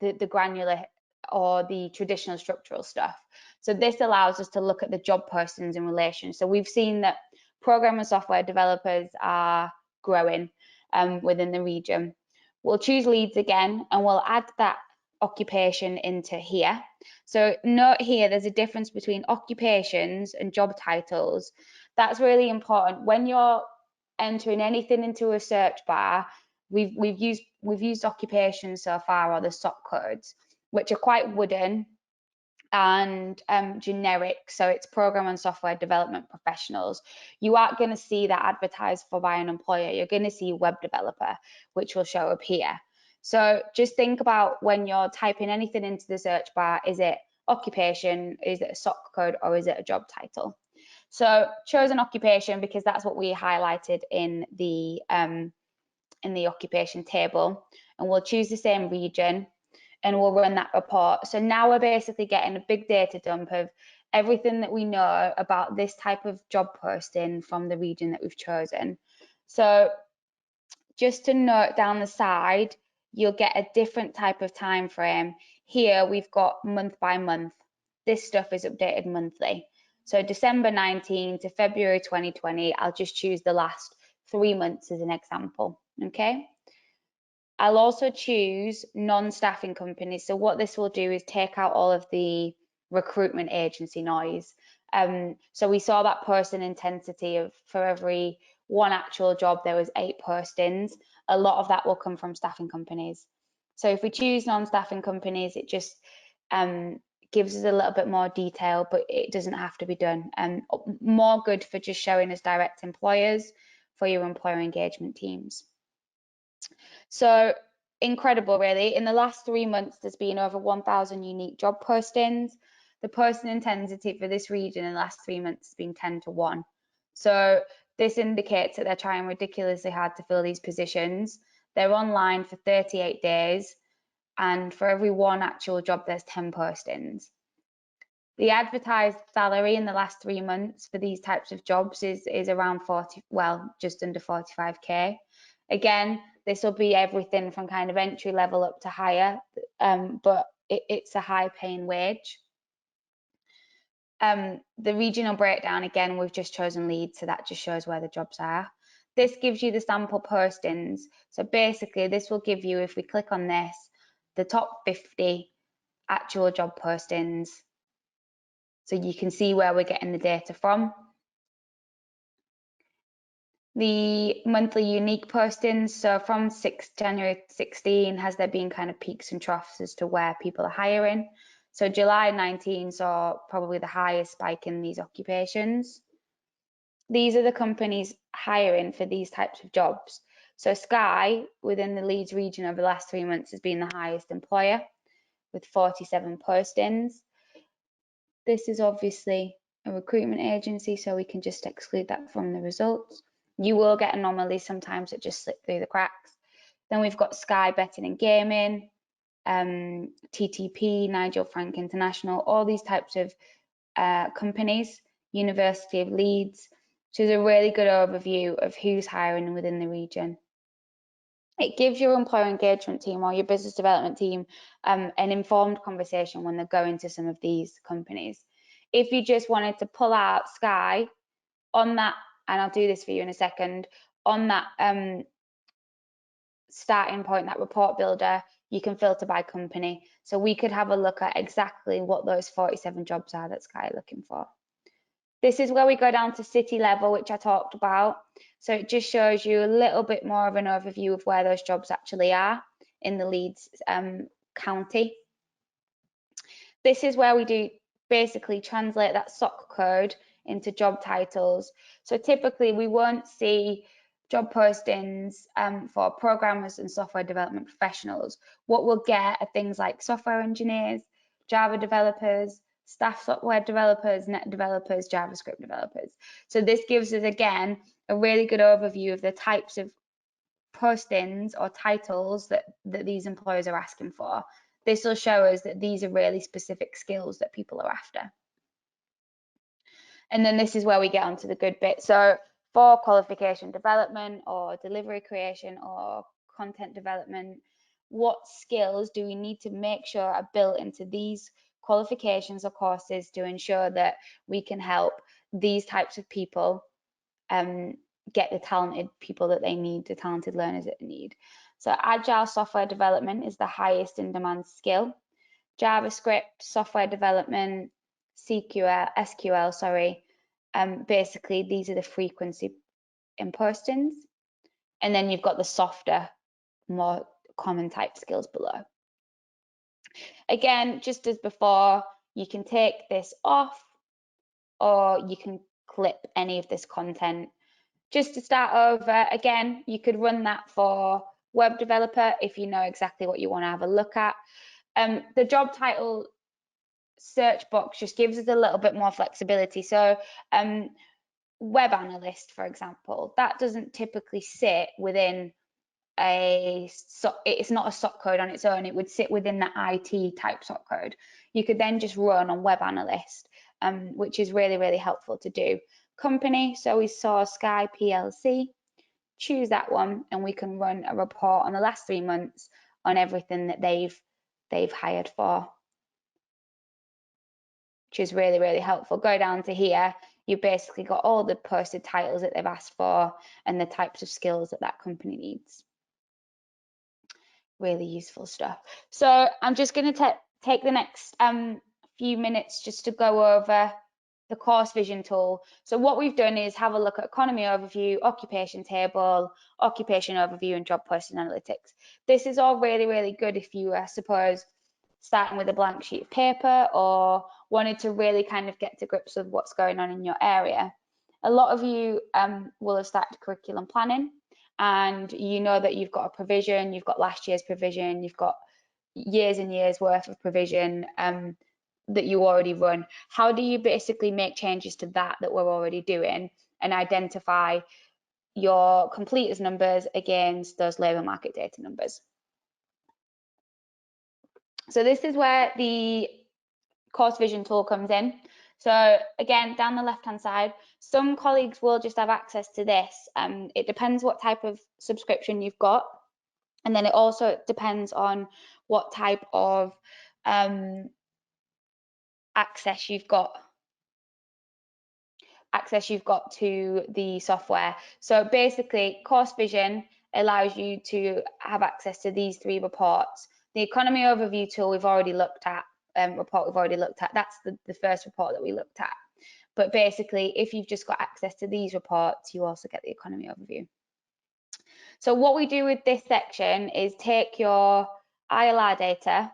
the granular or the traditional structural stuff. So this allows us to look at the job postings in relation. So we've seen that program and software developers are growing within the region. We'll choose Leeds again, and we'll add that occupation into here. So note here, there's a difference between occupations and job titles. That's really important. When you're entering anything into a search bar, we've used occupations so far, or the SOC codes, which are quite wooden and generic. So it's program and software development professionals. You aren't going to see that advertised for by an employer. You're going to see web developer, which will show up here. So just think about when you're typing anything into the search bar, is it occupation, is it a SOC code, or is it a job title? So chose an occupation because that's what we highlighted in the occupation table, and we'll choose the same region and we'll run that report. So now we're basically getting a big data dump of everything that we know about this type of job posting from the region that we've chosen. So just to note down the side, you'll get a different type of time frame. Here we've got month by month. This stuff is updated monthly. So December 19 to February 2020, I'll just choose the last 3 months as an example, okay? I'll also choose non-staffing companies. So what this will do is take out all of the recruitment agency noise. So we saw that posting intensity of, for every 1 actual job, there was 8 postings. A lot of that will come from staffing companies. So if we choose non-staffing companies, it just gives us a little bit more detail, but it doesn't have to be done. More good for just showing as direct employers for your employer engagement teams. So incredible, really. In the last 3 months, there's been over 1,000 unique job postings. The posting intensity for this region in the last 3 months has been 10 to 1. So this indicates that they're trying ridiculously hard to fill these positions. They're online for 38 days, and for every 1 actual job, there's 10 postings. The advertised salary in the last 3 months for these types of jobs is around 40, well, just under 45k. Again, this will be everything from kind of entry level up to higher, but it's a high paying wage. The regional breakdown, again, we've just chosen Leeds, so that just shows where the jobs are. This gives you the sample postings. So basically, this will give you, if we click on this, the top 50 actual job postings. So you can see where we're getting the data from. The monthly unique postings, so from January 16, has there been kind of peaks and troughs as to where people are hiring? So July 19 saw probably the highest spike in these occupations. These are the companies hiring for these types of jobs. So Sky, within the Leeds region over the last 3 months, has been the highest employer with 47 postings. This is obviously a recruitment agency, so we can just exclude that from the results. You will get anomalies sometimes that just slip through the cracks. Then we've got Sky Betting and Gaming, TTP, Nigel Frank International, all these types of companies, University of Leeds. So it's a really good overview of who's hiring within the region. It gives your employer engagement team or your business development team an informed conversation when they're going to some of these companies. If you just wanted to pull out Sky on that, and I'll do this for you in a second, on that starting point, that report builder, you can filter by company. So we could have a look at exactly what those 47 jobs are that Sky are looking for. This is where we go down to city level, which I talked about. So it just shows you a little bit more of an overview of where those jobs actually are in the Leeds county. This is where we do basically translate that SOC code into job titles. So typically we won't see job postings for programmers and software development professionals. What we'll get are things like software engineers, Java developers, staff software developers, net developers, JavaScript developers. So this gives us, again, a really good overview of the types of postings or titles that these employers are asking for. This will show us that these are really specific skills that people are after. And then this is where we get onto the good bit. So for qualification development or delivery creation or content development, what skills do we need to make sure are built into these qualifications or courses to ensure that we can help these types of people get the talented people that they need, the talented learners that they need. So agile software development is the highest in demand skill. JavaScript, software development, SQL, sorry. Basically, these are the frequency in postings. And then you've got the softer, more common type skills below. Again, just as before, you can take this off or you can clip any of this content. Just to start over, again, you could run that for web developer if you know exactly what you want to have a look at. The job title search box just gives us a little bit more flexibility. So web analyst, for example, that doesn't typically sit within it's not a SOC code on its own. It would sit within the IT type SOC code. You could then just run on web analyst, which is really, really helpful to do. Company, so we saw Sky PLC, choose that one, and we can run a report on the last 3 months on everything that they've hired for, which is really, really helpful. Go down to here, you've basically got all the posted titles that they've asked for and the types of skills that that company needs. Really useful stuff. So I'm just going to take the next few minutes just to go over the course vision tool. So what we've done is have a look at economy overview, occupation table, occupation overview, and job posting analytics. This is all really, really good if you, I suppose, starting with a blank sheet of paper or wanted to really kind of get to grips with what's going on in your area. A lot of you will have started curriculum planning, and you know that you've got a provision, you've got last year's provision, you've got years and years worth of provision that you already run. How do you basically make changes to that we're already doing and identify your completers numbers against those labour market data numbers? So this is where the course vision tool comes in. So again, down the left hand side, some colleagues will just have access to this. It depends what type of subscription you've got, and then it also depends on what type of access you've got access you've got to the software. So basically, Course Vision allows you to have access to these 3 reports. The economy overview tool we've already looked at, that's the first report that we looked at. But basically, if you've just got access to these reports, you also get the economy overview. So what we do with this section is take your ILR data,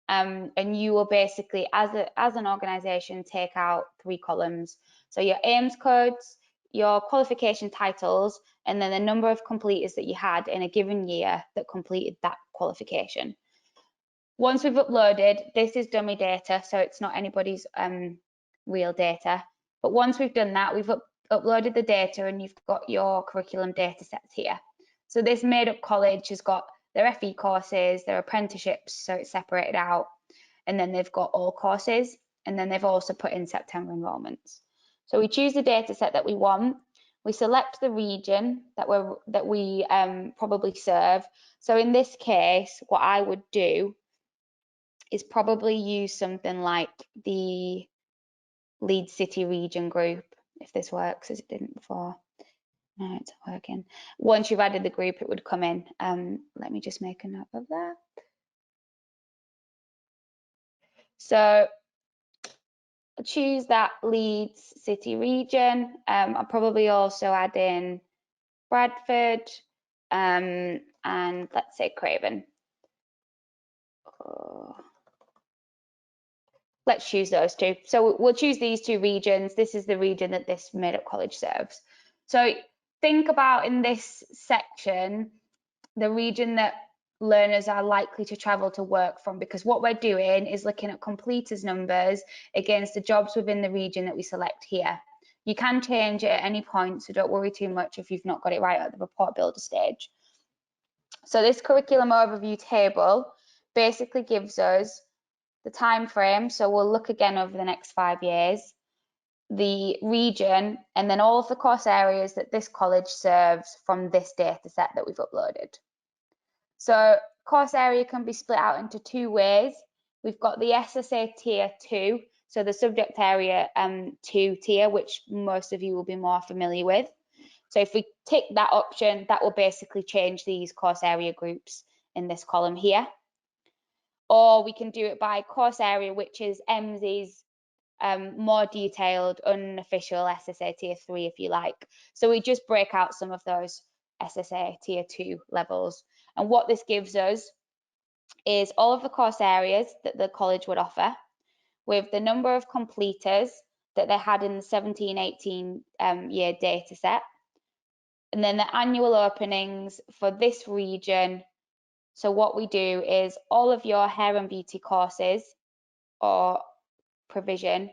and you will basically, as an organisation, take out 3 columns. So your AIMS codes, your qualification titles, and then the number of completers that you had in a given year that completed that qualification. Once we've uploaded, this is dummy data, so it's not anybody's real data. But once we've done that, we've uploaded the data and you've got your curriculum data sets here. So this made up college has got their FE courses, their apprenticeships, so it's separated out. And then they've got all courses, and then they've also put in September enrolments. So we choose the data set that we want. We select the region that we probably serve. So in this case, what I would do is probably use something like the Leeds City region group, if this works, as it didn't before. No, it's not working. Once you've added the group, it would come in. Let me just make a note of that. So choose that Leeds City region. I'll probably also add in Bradford and let's say Craven. Let's choose those 2. So we'll choose these 2 regions. This is the region that this made up college serves. So think about in this section, the region that learners are likely to travel to work from, because what we're doing is looking at completers numbers against the jobs within the region that we select here. You can change it at any point, so don't worry too much if you've not got it right at the report builder stage. So this curriculum overview table basically gives us the time frame, so we'll look again over the next 5 years, the region, and then all of the course areas that this college serves from this data set that we've uploaded. So course area can be split out into 2 ways. We've got the SSA tier 2, so the subject area 2 tier, which most of you will be more familiar with. So if we tick that option, that will basically change these course area groups in this column here. Or we can do it by course area, which is Emsi's more detailed, unofficial SSA tier 3, if you like. So we just break out some of those SSA tier 2 levels. And what this gives us is all of the course areas that the college would offer, with the number of completers that they had in the 17-18 year data set, and then the annual openings for this region. So what we do is all of your hair and beauty courses or provision,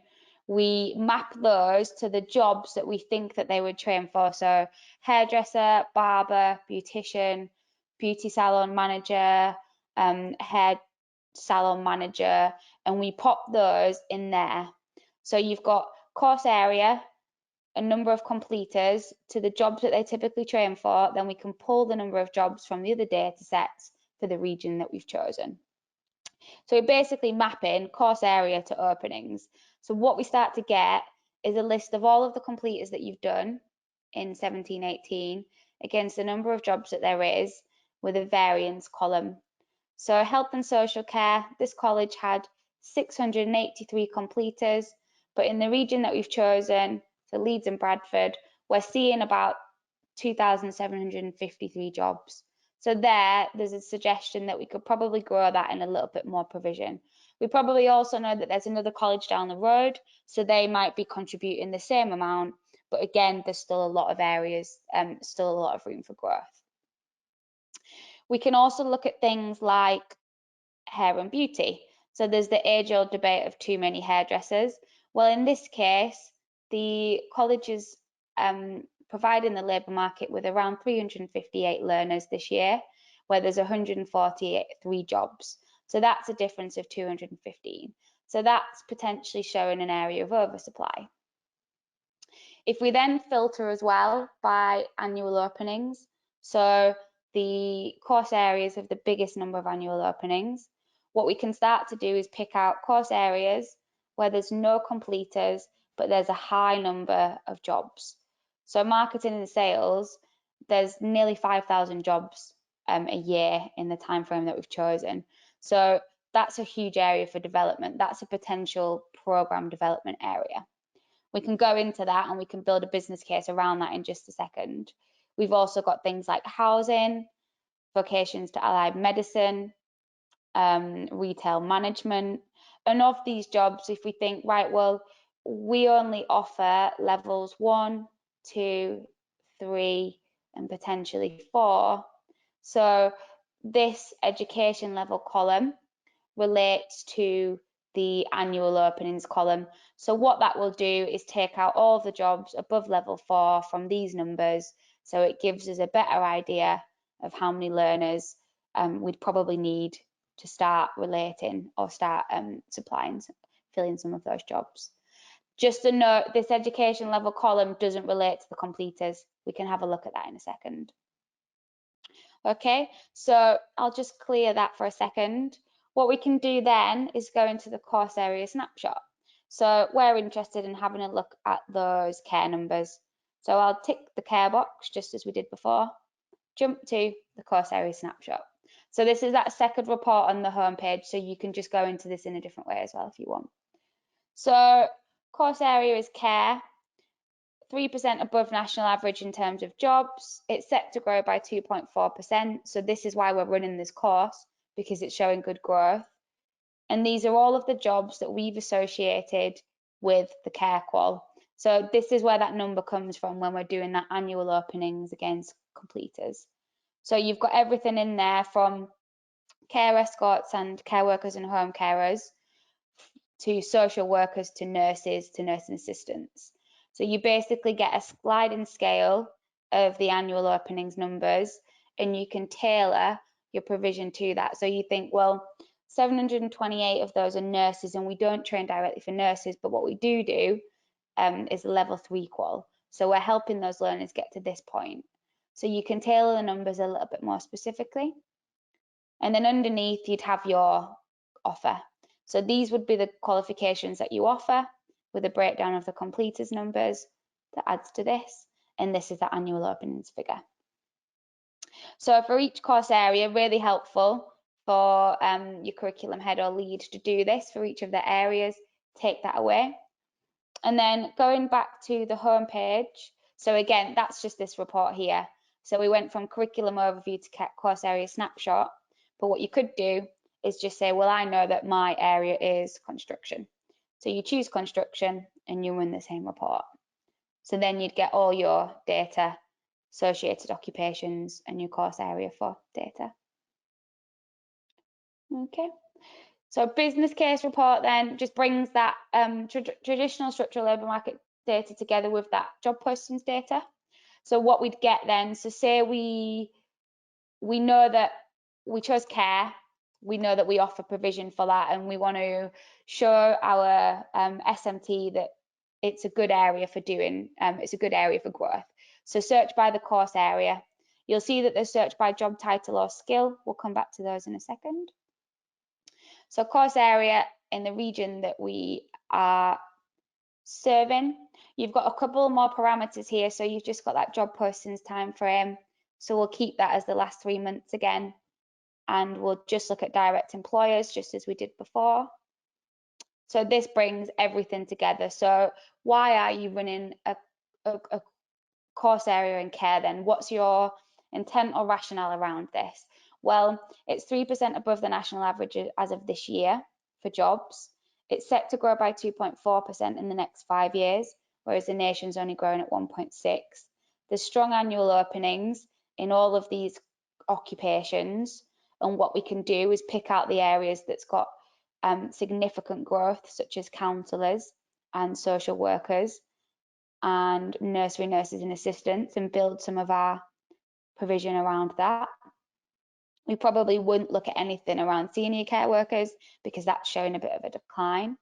we map those to the jobs that we think that they would train for. So hairdresser, barber, beautician, beauty salon manager, hair salon manager, and we pop those in there. So you've got course area, a number of completers to the jobs that they typically train for, then we can pull the number of jobs from the other data sets for the region that we've chosen. So we're basically mapping course area to openings. So what we start to get is a list of all of the completers that you've done in 17-18 against the number of jobs that there is with a variance column. So health and social care, this college had 683 completers, but in the region that we've chosen, so Leeds and Bradford, we're seeing about 2,753 jobs. So there's a suggestion that we could probably grow that in a little bit more provision. We probably also know that there's another college down the road, so they might be contributing the same amount, but again, there's still a lot of areas, still a lot of room for growth. We can also look at things like hair and beauty. So there's the age-old debate of too many hairdressers. Well, in this case, the college is providing the labour market with around 358 learners this year, where there's 143 jobs. So that's a difference of 215. So that's potentially showing an area of oversupply. If we then filter as well by annual openings, so the course areas have the biggest number of annual openings, what we can start to do is pick out course areas where there's no completers but there's a high number of jobs. So marketing and sales, there's nearly 5,000 jobs a year in the time frame that we've chosen. So that's a huge area for development. That's a potential program development area. We can go into that and we can build a business case around that in just a second. We've also got things like housing, vocations to allied medicine, retail management. And of these jobs, if we think, right, well, we only offer levels 1, 2, 3, and potentially 4. So this education level column relates to the annual openings column. So what that will do is take out all the jobs above level 4 from these numbers. So it gives us a better idea of how many learners we'd probably need to start relating or start supplying, filling some of those jobs. Just a note, this education level column doesn't relate to the completers. We can have a look at that in a second. Okay, so I'll just clear that for a second. What we can do then is go into the course area snapshot. So we're interested in having a look at those care numbers. So I'll tick the care box just as we did before, jump to the course area snapshot. So this is that second report on the home page, so you can just go into this in a different way as well if you want. So course area is care, 3% above national average in terms of jobs. It's set to grow by 2.4%. So this is why we're running this course, because it's showing good growth. And these are all of the jobs that we've associated with the care qual. So this is where that number comes from when we're doing that annual openings against completers. So you've got everything in there from care escorts and care workers and home carers to social workers to nursing assistants. So you basically get a sliding scale of the annual openings numbers, and you can tailor your provision to that. So you think, well, 728 of those are nurses, and we don't train directly for nurses, but what we do is a level 3 qual. So we're helping those learners get to this point. So you can tailor the numbers a little bit more specifically. And then underneath, you'd have your offer. So these would be the qualifications that you offer with a breakdown of the completers numbers that adds to this. And this is the annual openings figure. So for each course area, really helpful for your curriculum head or lead to do this for each of the areas, take that away. And then going back to the home page. So again, that's just this report here. So we went from curriculum overview to course area snapshot. But what you could do is just say, well, I know that my area is construction. So you choose construction and you run the same report. So then you'd get all your data, associated occupations, and your course area for data. Okay. So business case report then just brings that traditional structural labour market data together with that job postings data. So what we'd get then, so say we know that we chose care, we know that we offer provision for that, and we want to show our SMT that it's a good area for doing, it's a good area for growth. So search by the course area. You'll see that there's search by job title or skill. We'll come back to those in a second. So course area in the region that we are serving, you've got a couple more parameters here. So you've just got that job postings time frame. So we'll keep that as the last 3 months again. And we'll just look at direct employers, just as we did before. So this brings everything together. So why are you running a course area in care then? What's your intent or rationale around this? Well, it's 3% above the national average as of this year for jobs. It's set to grow by 2.4% in the next 5 years, whereas the nation's only growing at 1.6. There's strong annual openings in all of these occupations, and what we can do is pick out the areas that's got significant growth, such as counsellors and social workers and nursery nurses and assistants, and build some of our provision around that. We probably wouldn't look at anything around senior care workers because that's showing a bit of a decline.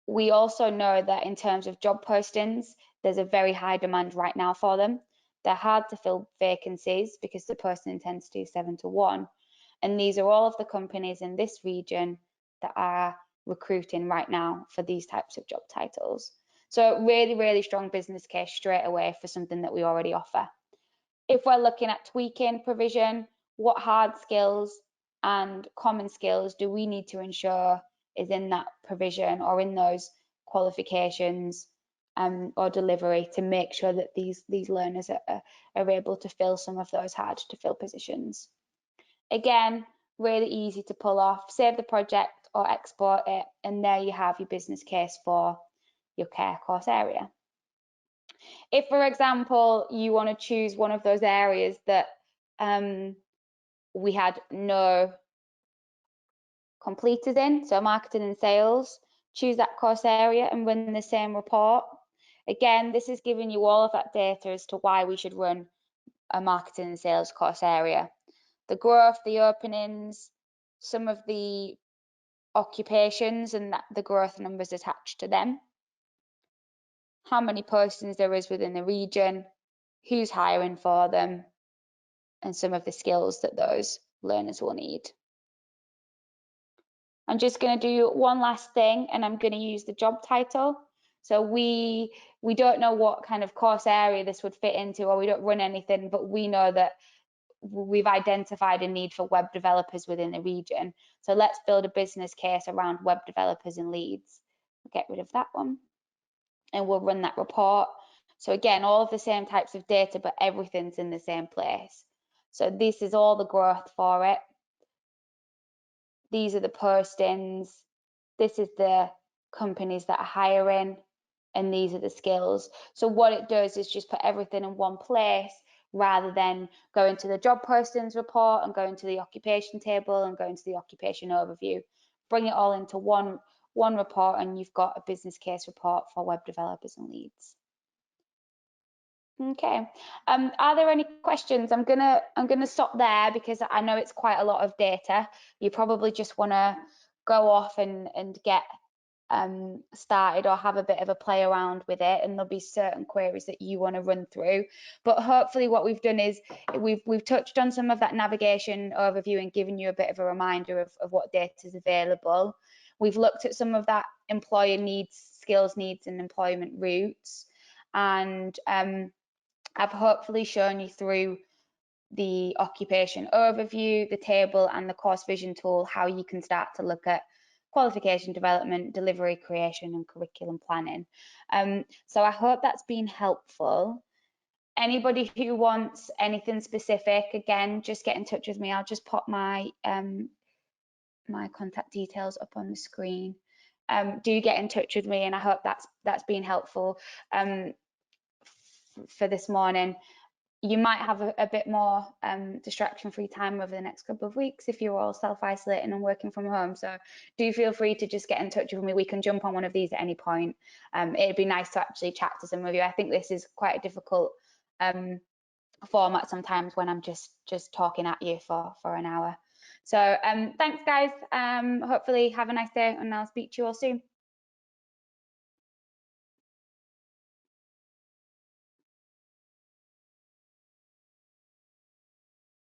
We also know that in terms of job postings, there's a very high demand right now for them. They're hard to fill vacancies because the posting intensity is 7 to 1. And these are all of the companies in this region that are recruiting right now for these types of job titles. So really, really strong business case straight away for something that we already offer. If we're looking at tweaking provision, what hard skills and common skills do we need to ensure is in that provision or in those qualifications or delivery to make sure that these learners are able to fill some of those hard to fill positions. Again, really easy to pull off, save the project or export it, and there you have your business case for your care course area. If, for example, you want to choose one of those areas that we had no completers in, so marketing and sales, choose that course area and run the same report. Again, this is giving you all of that data as to why we should run a marketing and sales course area. The growth, the openings, some of the occupations and the growth numbers attached to them, how many postings there is within the region, who's hiring for them, and some of the skills that those learners will need. I'm just going to do one last thing, and I'm going to use the job title. So we don't know what kind of course area this would fit into, or we don't run anything, but we know that we've identified a need for web developers within the region. So let's build a business case around web developers in Leeds. Get rid of that one, and we'll run that report. So again, all of the same types of data, but everything's in the same place. So this is all the growth for it. These are the postings. This is the companies that are hiring, and these are the skills. So what it does is just put everything in one place rather than going to the job postings report and going to the occupation table and going to the occupation overview. Bring it all into one report, and you've got a business case report for web developers in Leeds. Okay. Are there any questions? I'm gonna stop there because I know it's quite a lot of data. You probably just want to go off and get started or have a bit of a play around with it, and there'll be certain queries that you want to run through. But hopefully what we've done is we've touched on some of that navigation overview and given you a bit of a reminder of what data is available. We've looked at some of that employer needs, skills needs, and employment routes, and I've hopefully shown you through the occupation overview, the table, and the course vision tool how you can start to look at qualification development, delivery creation, and curriculum planning. So I hope that's been helpful. Anybody who wants anything specific, again, just get in touch with me. I'll just pop my my contact details up on the screen. Do get in touch with me, and I hope that's been helpful for this morning. You might have a bit more distraction-free time over the next couple of weeks if you're all self-isolating and working from home. So do feel free to just get in touch with me. We can jump on one of these at any point. It'd be nice to actually chat to some of you. I think this is quite a difficult format sometimes when I'm just talking at you for an hour. So thanks, guys. Hopefully have a nice day, and I'll speak to you all soon.